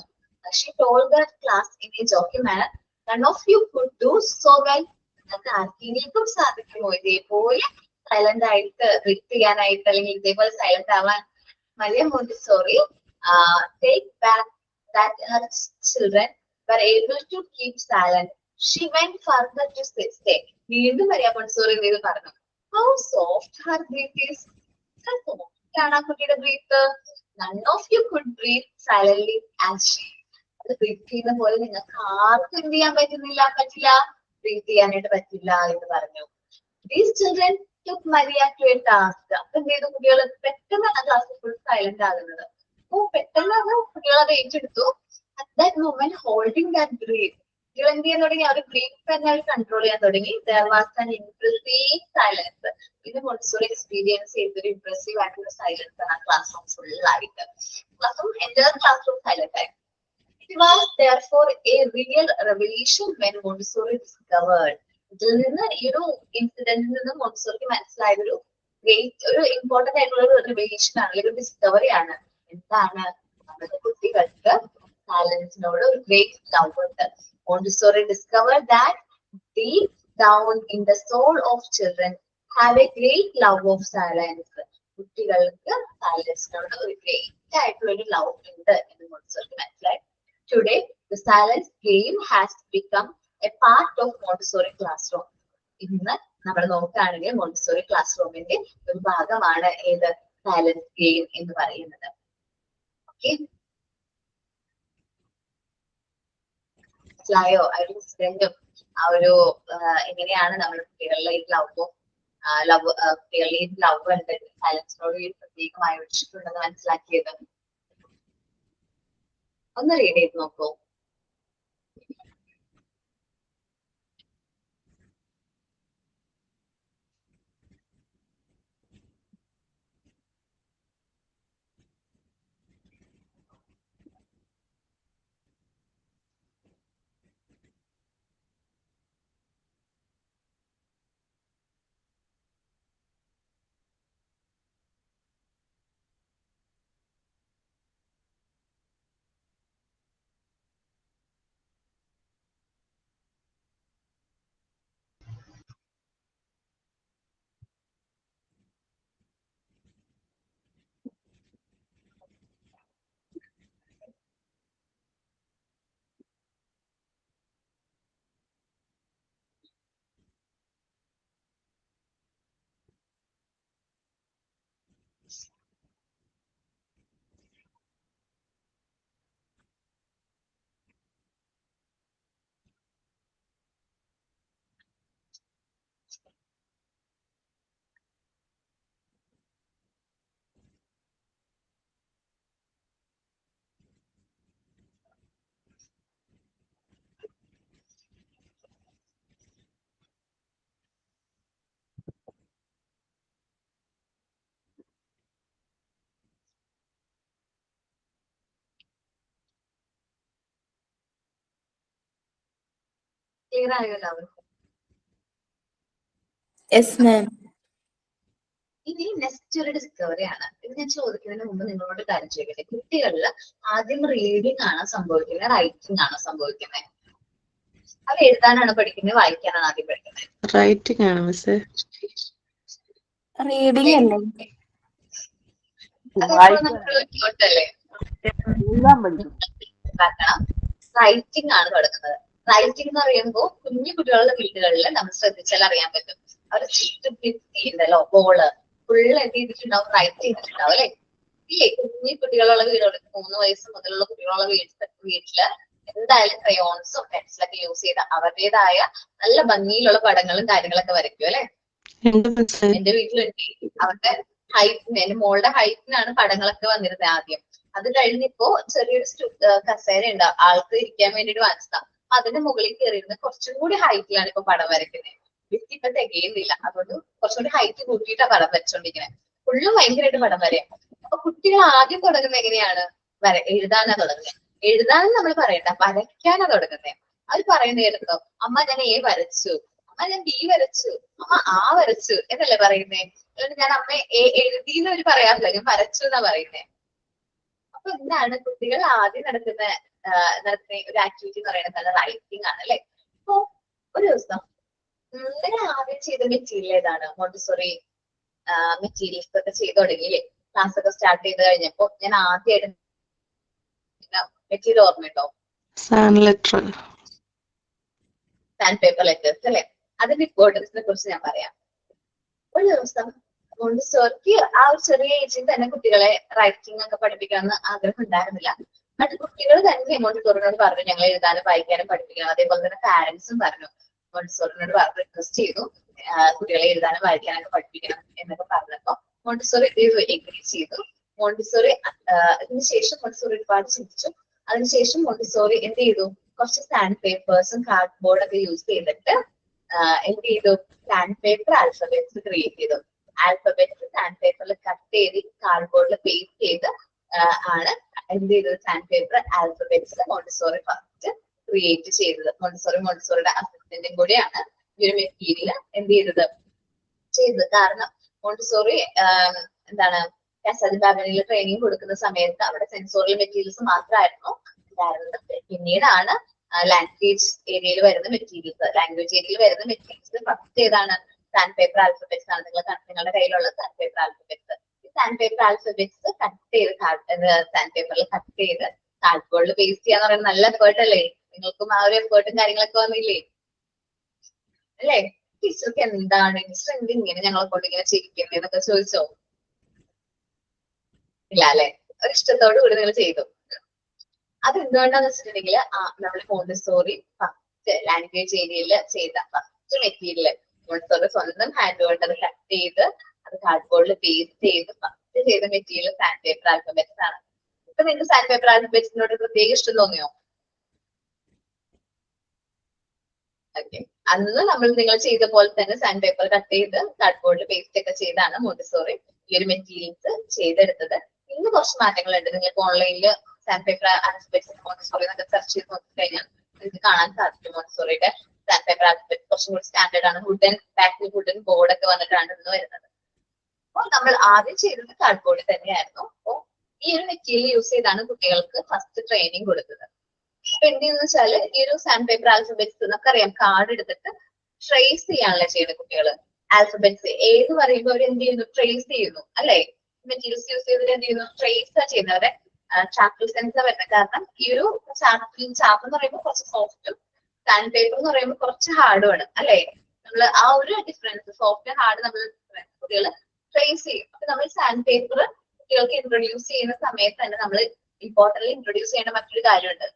She told the class in a joking manner, none of you could do so well. നിങ്ങൾക്ക് ആർക്കെങ്കിലും സാധിക്കുമോ ഇതേപോലെ സൈലന്റ് ആയിട്ട് റിക്ട് ചെയ്യാനായിട്ട്, അല്ലെങ്കിൽ ഇതേപോലെ സൈലന്റ് ആവാൻ? Maria Montessori take back that her children were able to keep silent. She went further to say, വീണ്ടും മരിയ മോണ്ടിസോറി ഇത് പറഞ്ഞു, how soft her breath is. ആ കുട്ടിയുടെ breath. None of you could breathe silently as she. അത് breath ചെയ്യുന്ന പോലെ നിങ്ങൾക്ക് ആർക്കും എന്ത് ചെയ്യാൻ പറ്റില്ല, ബ്രീത്ത് ചെയ്യാനായിട്ട് പറ്റില്ല എന്ന് പറഞ്ഞു. These children took Maria to a task. അപ്പൊ എന്ത് ചെയ്തു, കുട്ടികൾ പെട്ടെന്നാണ് ക്ലാസ്സിൽ ഫുൾ സൈലന്റ് ആകുന്നത്. അപ്പൊ പെട്ടെന്ന് അത് കുട്ടികൾ അത് ഏറ്റെടുത്തു. At that moment, holding that breath, കുട്ടികൾ എന്ത് ചെയ്യാൻ തുടങ്ങി, അവർ ബ്രീത്ത് തന്നെ അവർ കൺട്രോൾ ചെയ്യാൻ തുടങ്ങി. There was an impressive silence. ഇത് മോണ്ടിസോറി എക്സ്പീരിയൻസ് ചെയ്തൊരു ഇംപ്രസീവ് ആയിട്ടുള്ള സൈലൻസ് ആണ് ക്ലാസ് റൂം ഫുൾ ആയിട്ട്. ക്ലാസ് റൂം എൻ്റെ ക്ലാസ് റൂം സൈലന്റ് ആയി. It was therefore a real revelation when Montessori discovered. ഇതിൽ നിന്ന് ഈ ഒരു ഇൻസിഡന്റിൽ നിന്ന് മോണ്ടിസോറിക്ക് മനസ്സിലായ ഒരു ഇമ്പോർട്ടന്റ് ആയിട്ടുള്ള ഒരു റിവലേഷൻ ആണ്, ഒരു ഡിസ്കവറി ആണ്. എന്താണ്? നമ്മുടെ കുട്ടികൾക്ക് സൈലൻസിനോട് ഒരു ഗ്രേറ്റ് ലവ് ഉണ്ട്. Montessori discovered that deep down in the soul of children have a great love of silence. കുട്ടികൾക്ക് സൈലൻസിനോട് ഒരു ഗ്രേറ്റ് ആയിട്ടുള്ള ഒരു ലവ് ഉണ്ട് എന്ന് മോണ്ടിസോറിക്ക് മനസ്സിലായി. Today, the silence game has become a part of Montessori classroom. ഇന്ന് നമ്മൾ നോക്കുകയാണെങ്കിൽ മോണ്ടിസോറി ക്ലാസ് റൂമിന്റെ ഒരു ഭാഗമാണ് ഏത് സൈലൻസ് ഗെയിം എന്ന് പറയുന്നത്. ഓക്കെ, മനസ്സിലായോ? ആ ഒരു ഇൻസിഡന്റും ആ ഒരു എങ്ങനെയാണ് നമ്മൾ കുട്ടികളിലെ കുട്ടികളിലെ ലവ് ഉണ്ട്, സൈലൻസിനോട് പ്രത്യേകമായി ഒഴിച്ചിട്ടുണ്ടെന്ന് മനസ്സിലാക്കിയത്. ഒന്ന് റീഡ് ചെയ്ത് നോക്കൂ. ക്ലിയർ ആയോ എല്ലാവർക്കും? Yes ma'am. ഇനി നെക്സ്റ്റ് ഒരു ഡിസ്കവറി ആണ്. ഇത് ഞാൻ ചോദിക്കുന്നതിന് മുമ്പ് നിങ്ങളോട് കാര്യം ചോദിക്കട്ടെ, കുട്ടികളിൽ ആദ്യം റീഡിംഗ് ആണോ സംഭവിക്കുന്നത്, റൈറ്റിംഗ് ആണോ സംഭവിക്കുന്നത്? അത് എഴുതാനാണ് പഠിക്കുന്നത്, വായിക്കാനാണ് ആദ്യം പഠിക്കുന്നത്? റൈറ്റിംഗ് ആണ് മിസ്. റീഡിംഗ് അല്ലേ? അതെപ്പോഴും നമുക്കുള്ള ക്യൂട്ടല്ലേ? റൈറ്റിംഗ് ആണ് തുടങ്ങുന്നത്. റൈറ്റിംഗ് എന്ന് പറയുമ്പോൾ കുഞ്ഞു കുട്ടികളുടെ വീടുകളിൽ നമ്മൾ ശ്രദ്ധിച്ചാൽ അറിയാൻ പറ്റും. അവർ ചുറ്റും ഭിത്തിയുണ്ടല്ലോ, ബോള് ഫുള്ള് എന്ത് ചെയ്തിട്ടുണ്ടാവും, റൈറ്റ് ചെയ്തിട്ടുണ്ടാവും അല്ലെ. ഇല്ലേ, കുഞ്ഞു കുട്ടികളുള്ള വീടുകൾ, 3 വയസ്സ് മുതലുള്ള കുട്ടികളുള്ള വീട്ടില് എന്തായാലും ക്രയോൺസും പെൻസിലൊക്കെ യൂസ് ചെയ്ത് അവരുടേതായ നല്ല ഭംഗിയിലുള്ള പടങ്ങളും കാര്യങ്ങളൊക്കെ വരയ്ക്കും അല്ലെ. എന്റെ വീട്ടിലുണ്ട് അവരുടെ ഹൈറ്റിന്, എന്റെ മോളുടെ ഹൈറ്റിനാണ് പടങ്ങളൊക്കെ വന്നിരുന്നത് ആദ്യം. അത് കഴിഞ്ഞിപ്പോ ചെറിയൊരു കസേര ഉണ്ട്, ആൾക്ക് ഇരിക്കാൻ വേണ്ടിട്ട് വാങ്ങിച്ചതാ. അതിന്റെ മുകളിൽ കയറിയിരുന്ന് കുറച്ചും കൂടി ഹൈറ്റിലാണ് ഇപ്പൊ പടം വരയ്ക്കുന്നത്. ഭിത്തി ഇപ്പൊ തികയുന്നില്ല, അതുകൊണ്ട് കുറച്ചും കൂടി ഹൈറ്റ് കൂട്ടിയിട്ടാ പടം വരച്ചോണ്ടിരിക്കുന്നത്. ഫുള്ളും ഭയങ്കരമായിട്ട് പടം വരയാം. അപ്പൊ കുട്ടികൾ ആദ്യം തുടങ്ങുന്നത് എങ്ങനെയാണ്, എഴുതാനാ തുടങ്ങുന്നത്. എഴുതാനും നമ്മൾ പറയണ്ട, വരയ്ക്കാനാ തുടങ്ങുന്നത്. അവർ പറയുന്നത് കേട്ടോ, അമ്മ ഞാൻ എ വരച്ചു, അമ്മ ഞാൻ ബി വരച്ചു, അമ്മ ആ വരച്ചു എന്നല്ലേ പറയുന്നേ. അതുകൊണ്ട് ഞാൻ അമ്മ എഴുതിന്ന് അവർ പറയാറില്ല, ഞാൻ വരച്ചു എന്നാ പറയുന്നേ. അപ്പൊ എന്താണ് കുട്ടികൾ ആദ്യം നടത്തുന്ന ഒരു ആക്ടിവിറ്റി എന്ന് പറയുന്നത് റൈറ്റിംഗ് ആണ് അല്ലെ. അപ്പൊ ഒരു ദിവസം നിങ്ങൾ ആദ്യം ചെയ്ത മെറ്റീരിയൽ ഏതാണ്? മോണ്ടിസോറി മെറ്റീരിയൽസ് ഒക്കെ ചെയ്തു തുടങ്ങിയില്ലേ, ക്ലാസ് ഒക്കെ സ്റ്റാർട്ട് ചെയ്ത് കഴിഞ്ഞപ്പോ ഞാൻ ആദ്യമായിട്ട് മെറ്റീരിയൽ ഓർമ്മയുണ്ടോ? സാൻഡ് പേപ്പർ ലെറ്റേഴ്സ് അല്ലെ. അതിന്റെ ഇമ്പോർട്ടൻസിനെ കുറിച്ച് ഞാൻ പറയാം. ഒരു ദിവസം മോണ്ടിസോറിക്ക് ആ ഒരു ചെറിയ ഏജിൽ തന്നെ കുട്ടികളെ റൈറ്റിംഗ് ഒക്കെ പഠിപ്പിക്കണമെന്ന് ആഗ്രഹം ഉണ്ടായിരുന്നില്ല. അത് കുട്ടികൾ തന്നെ മോണ്ടിസോറിനോട് പറഞ്ഞു ഞങ്ങൾ എഴുതാനും വായിക്കാനും പഠിപ്പിക്കണം. അതേപോലെ തന്നെ പാരന്റ്സും പറഞ്ഞു, മോണ്ടിസോറിനോട് റിക്വസ്റ്റ് ചെയ്തു കുട്ടികളെ എഴുതാനും വായിക്കാനൊക്കെ പഠിപ്പിക്കണം എന്നൊക്കെ പറഞ്ഞപ്പോ മോണ്ടിസോറി എഗ്രി ചെയ്തു. മോണ്ടിസോറി അതിനുശേഷം മോണ്ടിസോറി ഒരുപാട് ചിന്തിച്ചു. അതിനുശേഷം മോണ്ടിസോറി എന്ത് ചെയ്തു, കുറച്ച് സാൻഡ് പേപ്പേഴ്സും കാർഡ് ബോർഡൊക്കെ യൂസ് ചെയ്തിട്ട് എന്ത് ചെയ്തു, സാൻഡ് പേപ്പർ ആൽഫബറ്റ്സ് ക്രിയേറ്റ് ചെയ്തു. ആൽഫബറ്റ്സ് സാൻഡ് പേപ്പറിൽ കട്ട് ചെയ്ത് കാർഡ് ബോർഡിൽ പേസ്റ്റ് ചെയ്ത് ആണ് എന്ത് ചെയ്തത്, sand paper alphabets Montessori first create ചെയ്തത്. മോണ്ടിസോറിയുടെ അസിസ്റ്റന്റും കൂടിയാണ് ഈ ഒരു മെറ്റീരിയൽ എന്ത് ചെയ്തത്. കാരണം മോണ്ടിസോറി എന്താണ് കാസാദി ബാബനിൽ ട്രെയിനിങ് കൊടുക്കുന്ന സമയത്ത് അവിടെ സെൻസോറിയൽ മെറ്റീരിയൽസ് മാത്രമായിരുന്നു ഉണ്ടായിരുന്നത്. പിന്നീടാണ് ലാംഗ്വേജ് ഏരിയയിൽ വരുന്ന മെറ്റീരിയൽസ് ഫസ്റ്റ് ഏതാണ്, സാൻഡ് പേപ്പർ ആൽഫബറ്റ്സ് ആണ്. നിങ്ങളുടെ കയ്യിലുള്ള സാൻഡ് പേപ്പർ ആൽഫബറ്റ്സ്. ഈ സാൻഡ് പേപ്പർ ആൽഫബറ്റ്സ് കട്ട് ചെയ്ത് സാൻഡ് പേപ്പറിൽ കട്ട് ചെയ്ത് കാർഡ് ബോർഡിൽ പേസ്റ്റ് ചെയ്യാന്ന് പറയുന്നത് നല്ല എഫേർട്ട് അല്ലേ. നിങ്ങൾക്കും ആ ഒരു എഫേർട്ടും കാര്യങ്ങളൊക്കെ വന്നില്ലേ അല്ലേ? ടീച്ചർക്ക് എന്താണ് ടീച്ചർ ഇങ്ങനെ ഞങ്ങളെ കൊണ്ട് ഇങ്ങനെ ചെയ്യിക്കുന്നത് എന്നൊക്കെ ചോദിച്ചോ? ഇല്ല അല്ലെ, ഒരു ഇഷ്ടത്തോടു കൂടി നിങ്ങൾ ചെയ്തു. അത് എന്തുകൊണ്ടാന്ന് വെച്ചിട്ടുണ്ടെങ്കിൽ നമ്മൾ മോണ്ടിസോറി ഫസ്റ്റ് ലാംഗ്വേജ് ഏരിയയിൽ ചെയ്ത ഫസ്റ്റ് മെറ്റീരിയൽ മോണ്ടിസോറി സ്വന്തം ഹാൻഡ് കൊണ്ട് അത് കട്ട് ചെയ്ത് അത് കാർഡ് ബോർഡിൽ പേസ്റ്റ് ചെയ്ത് ഫസ്റ്റ് ചെയ്ത മെറ്റീരിയൽ സാൻഡ് പേപ്പർ ആൽഫബറ്റ്സ് ആണ്. ഇപ്പൊ നിങ്ങൾക്ക് സാൻഡ് പേപ്പർ ആൽഫബറ്റ്സിനോട് പ്രത്യേക ഇഷ്ടം തോന്നിയോ? ഓക്കെ, അന്ന് നിങ്ങൾ ചെയ്ത പോലെ തന്നെ സാൻഡ് പേപ്പർ കട്ട് ചെയ്ത് കാർഡ് ബോർഡിൽ പേസ്റ്റ് ഒക്കെ ചെയ്താണ് മോണ്ടിസോറി ഈ ഒരു മെറ്റീരിയൽസ് ചെയ്തെടുത്തത്. ഇന്ന് കുറച്ച് മാറ്റങ്ങളുണ്ട്. നിങ്ങൾക്ക് ഓൺലൈനിൽ സാൻഡ് പേപ്പർ ആൽഫബറ്റ്സ് മോണ്ടിസോറി എന്നൊക്കെ സെർച്ച് ചെയ്ത് നോക്കിക്കഴിഞ്ഞാൽ നിങ്ങൾക്ക് കാണാൻ സാധിക്കും. മോണ്ടിസോറിയുടെ സാൻഡ് പേപ്പർ ആൽഫബറ്റ്സ് കുറച്ചും കൂടി സ്റ്റാൻഡേർഡ് ആണ്. വുഡൻ ബോർഡൊക്കെ വന്നിട്ടാണ് ഇന്ന് വരുന്നത്. അപ്പോൾ നമ്മൾ ആദ്യം ചെയ്തത് കാർഡ് ബോർഡിൽ തന്നെയായിരുന്നു. അപ്പോൾ ഈ ഒരു മെറ്റീരിയൽ യൂസ് ചെയ്താണ് കുട്ടികൾക്ക് ഫസ്റ്റ് ട്രെയിനിങ് കൊടുത്തത്. അപ്പൊ എന്തെന്ന് വെച്ചാല് ഈ ഒരു സാൻഡ് പേപ്പർ ആൽഫബറ്റ്സ് നമുക്കറിയാം, കാർഡ് എടുത്തിട്ട് ട്രേസ് ചെയ്യാണല്ലോ ചെയ്യുന്നത് കുട്ടികൾ. ആൽഫബറ്റ്സ് ഏത് പറയുമ്പോൾ അവർ എന്ത് ചെയ്യുന്നു, ട്രേസ് ചെയ്യുന്നു അല്ലെ. മെറ്റീരിയൽസ് യൂസ് ചെയ്തിട്ട് എന്ത് ചെയ്യുന്നു, ട്രേസ് ആ ചെയ്യുന്നത്. അവരെ ചാപ്റ്റർ സെൻസ് വരുന്നത്. കാരണം ഈ ഒരു ചാപ്റ്റർ എന്ന് പറയുമ്പോൾ കുറച്ച് സോഫ്റ്റും സാൻഡ് പേപ്പർ എന്ന് പറയുമ്പോൾ കുറച്ച് ഹാർഡും ആണ് അല്ലെ. നമ്മൾ ആ ഒരു ഡിഫറൻസ് സോഫ്റ്റ് ഹാർഡ് നമ്മൾ കുട്ടികൾ ട്രേസ് ചെയ്യും. അപ്പൊ നമ്മൾ സാൻഡ് പേപ്പർ കുട്ടികൾക്ക് ഇൻട്രൊഡ്യൂസ് ചെയ്യുന്ന സമയത്ത് തന്നെ നമ്മൾ ഇമ്പോർട്ടൻ്റ് ഇൻട്രൊഡ്യൂസ് ചെയ്യേണ്ട മറ്റൊരു കാര്യമുണ്ട്,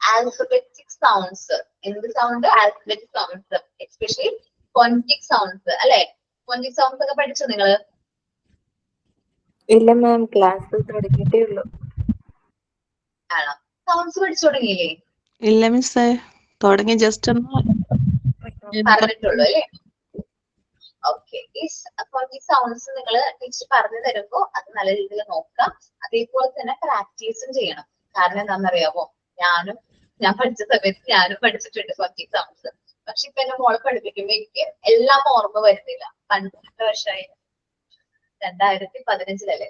ആൽഫബറ്റിക് സൗണ്ട്സ്. എന്ത് sound? Alphabetic sounds, especially phonetic sounds അല്ലെ. ഫോണറ്റിക് സൗണ്ട്സ് ഒക്കെ പഠിച്ചോ നിങ്ങള്? ഇല്ല മാം, ക്ലാസ് തുടങ്ങിയിട്ടേ ഉള്ളൂ. ആണോ? സൗണ്ട്സ് പഠിച്ചു തുടങ്ങിയില്ലേ? ഇല്ല മിസ്സേ, തുടങ്ങി ജസ്റ്റ് പറഞ്ഞിട്ടുള്ളൂ അല്ലേ? ഓക്കെ, ഈ ഫോണറ്റിക് സൗണ്ട്സ് നിങ്ങൾ ടീച്ചർ പറഞ്ഞു തരുമ്പോ അത് നല്ല രീതിയിൽ നോക്കാം. അതേപോലെ തന്നെ പ്രാക്ടീസും ചെയ്യണം. കാരണം എന്താണെന്നറിയാമോ, ഞാൻ പഠിച്ച സമയത്ത് ഞാനും പഠിച്ചിട്ടുണ്ട് ഫോണറ്റിക് സൗണ്ട്സ്. പക്ഷെ ഇപ്പൊ എന്നെ മോളെ പഠിപ്പിക്കുമ്പോ എനിക്ക് എല്ലാം ഓർമ്മ വരുന്നില്ല. 12 വർഷമായി, 2015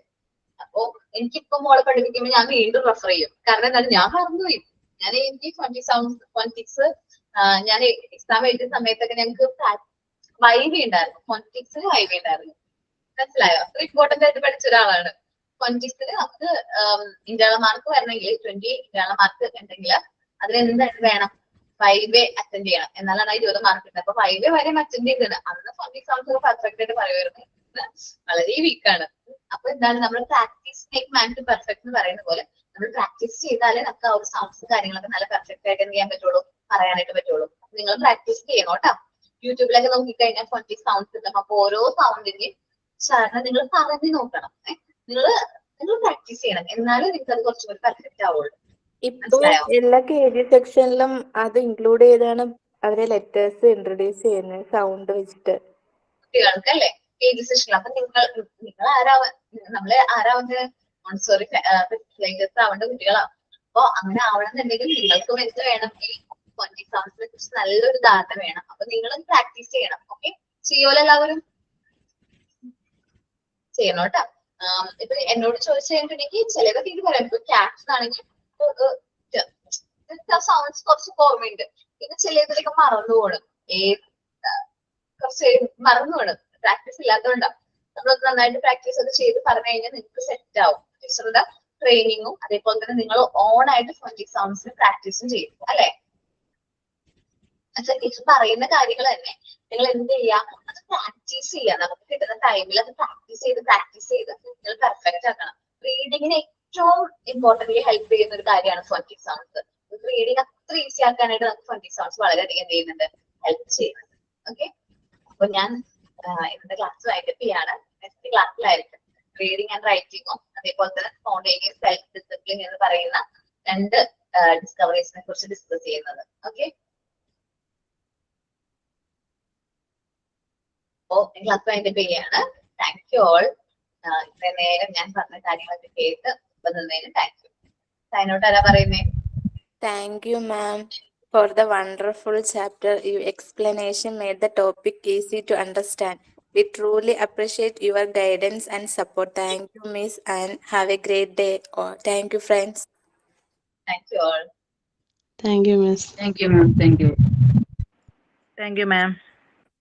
അപ്പോ എനിക്കിപ്പോ മോളെ പഠിപ്പിക്കുമ്പോൾ ഞാൻ വീണ്ടും റെഫർ ചെയ്യും. കാരണം എന്താണ്, ഞാൻ മറന്നുപോയി. എനിക്ക് ഫോണറ്റിക്സ് ഞാൻ എക്സാം എഴുതിയ സമയത്തൊക്കെ ഞങ്ങൾക്ക് വൈവി ഉണ്ടായിരുന്നു, ഫോണറ്റിക്സിന് വൈവി ഉണ്ടായിരുന്നു. മനസ്സിലായോ? അത്ര ഇമ്പോർട്ടന്റ് ആയിട്ട് പഠിച്ച ഒരാളാണ്. ഫോണറ്റിക്സിന് നമുക്ക് ഇന്റേണൽ മാർക്ക് വരണമെങ്കിൽ 20 ഇന്റേണൽ മാർക്ക് ഉണ്ടെങ്കിൽ അതിലെന്താണ് വേണം 5A അറ്റൻഡ് ചെയ്യണം, എന്നാലാണ് ആ 20 മാർക്ക് കിട്ടുന്നത്. അപ്പൊ 5A വരെ അറ്റൻഡ് ചെയ്തത് അന്ന് ഫണ്ട് എക്സാംസ് പെർഫെക്റ്റ് ആയിട്ട് പറയുമായിരുന്നു, വളരെ വീക്കാണ്. അപ്പൊ എന്താണ് നമ്മൾ practice make man to perfect എന്ന് പറയുന്ന പോലെ നമ്മൾ പ്രാക്ടീസ് ചെയ്താലേ നമുക്ക് ആ ഒരു സൗണ്ട്സ് കാര്യങ്ങളൊക്കെ നല്ല പെർഫെക്റ്റ് ആയിട്ട് എന്ത് ചെയ്യാൻ പറ്റുള്ളൂ, പറയാനായിട്ട് പറ്റുള്ളൂ. നിങ്ങൾ പ്രാക്ടീസ് ചെയ്യണം കേട്ടോ. യൂട്യൂബിലൊക്കെ നോക്കിക്കഴിഞ്ഞാൽ ഫോണിക് സൗണ്ട്സ് കിട്ടും. അപ്പൊ ഓരോ സൗണ്ടിന്റെയും ഉച്ചാരണം നിങ്ങൾ പറഞ്ഞു നോക്കണം. നിങ്ങൾ പ്രാക്ടീസ് ചെയ്യണം, എന്നാലും നിങ്ങൾക്ക് അത് കുറച്ചുകൂടി പെർഫെക്റ്റ് ആവുള്ളൂ. ഇപ്പൊ എല്ലാ KG സെക്ഷനിലും അത് ഇൻക്ലൂഡ് ചെയ്താണ് അവരെ ലെറ്റേഴ്സ് ഇൻട്രൊഡ്യൂസ് ചെയ്യുന്നത് സൗണ്ട് വെച്ചിട്ട് കുട്ടികൾക്ക് അല്ലേ KG സെഷനിൽ. അപ്പൊ നിങ്ങൾ നമ്മള് ആരാവുന്നത് മോൺസോറി ഫെസിലൈറ്റേഴ്സ് ആവേണ്ട കുട്ടികളാണ്. അപ്പൊ അങ്ങനെ ആവണമെന്നുണ്ടെങ്കിൽ നിങ്ങൾക്കും എന്ത് വേണം, ഈ ഫോണിക് സൗണ്ട്സിനെ കുറിച്ച് നല്ലൊരു ധാരണ വേണം. അപ്പൊ നിങ്ങൾ പ്രാക്ടീസ് ചെയ്യണം. ഓക്കെ, ചെയ്യുമല്ലോ എല്ലാവരും? ചെയ്യണം കേട്ടോ. ഇപ്പൊ എന്നോട് ചോദിച്ചു കഴിഞ്ഞിട്ടുണ്ടെങ്കിൽ ചിലതൊക്കെ എനിക്ക് പറയാം. ഇപ്പൊ ക്യാറ്റ്സ് ആണെങ്കിൽ സൗണ്ട്സ് കുറച്ച് ഓർമ്മയുണ്ട്, പിന്നെ ചിലതിലൊക്കെ മറന്നു പോകണം. കുറച്ച് മറന്നു പോകണം, പ്രാക്ടീസ് ഇല്ലാത്തതുകൊണ്ടാണ്. നമ്മൾ നന്നായിട്ട് പ്രാക്ടീസ് ഒക്കെ ചെയ്ത് പറഞ്ഞു കഴിഞ്ഞാൽ നിങ്ങൾക്ക് സെറ്റ് ആവും. ടീച്ചറുടെ ട്രെയിനിങ്ങും അതേപോലെ തന്നെ നിങ്ങൾ ഓൺ ആയിട്ട് ഫോണിക് സൗണ്ട്സിന് പ്രാക്ടീസും ചെയ്യും അല്ലെ. ടീച്ചർ പറയുന്ന കാര്യങ്ങൾ തന്നെ നിങ്ങൾ എന്ത് ചെയ്യുക, അത് പ്രാക്ടീസ് ചെയ്യുക. നമുക്ക് കിട്ടുന്ന ടൈമിൽ അത് പ്രാക്ടീസ് ചെയ്ത് നിങ്ങൾ പെർഫെക്റ്റ് ആക്കണം. റീഡിങ്ങിന് ഏറ്റവും ഇമ്പോർട്ടന്റ്ലി ഹെൽപ്പ് ചെയ്യുന്ന ഒരു കാര്യമാണ് ഫോണിക് സൗണ്ട്സ്. റീഡിങ് അത്ര ഈസി ആക്കാനായിട്ട് നമുക്ക് ഫോണിക് സൗണ്ട്സ് വളരെയധികം എന്ത് ചെയ്യുന്നുണ്ട്, ഹെൽപ്പ് ചെയ്യുന്നുണ്ട്. ഓക്കെ, അപ്പൊ ഞാൻ ഇന്നത്തെ ക്ലാസ് വൈൻഡപ്പ് ചെയ്യാണ്. നെക്സ്റ്റ് ക്ലാസ്സിലായിരിക്കും റീഡിങ് ആൻഡ് റൈറ്റിങ്ങും അതേപോലെ തന്നെ സ്പോണ്ടേനിയസ് സെൽഫ് ഡിസിപ്ലിൻ എന്ന് പറയുന്ന 2 ഡിസ്കവറീസിനെ കുറിച്ച് ഡിസ്കസ് ചെയ്യുന്നത്. ഓക്കെ, അപ്പോ ക്ലാസ് വൈൻഡപ്പ് ചെയ്യാണ്. Thank you all. ഇത്ര നേരം ഞാൻ പറഞ്ഞ കാര്യങ്ങളൊക്കെ കേട്ട് വന്നതിന് താങ്ക് യു. സൈനോട്ട് ആരാ പറയുന്നേ? Thank you, ma'am, for the wonderful chapter. Your explanation made the topic easy to understand. We truly appreciate your guidance and support. Thank you, Miss, and have a great day. Thank you, friends. Thank you all. Thank you, Miss. Thank you, ma'am. Thank you. Thank you, ma'am.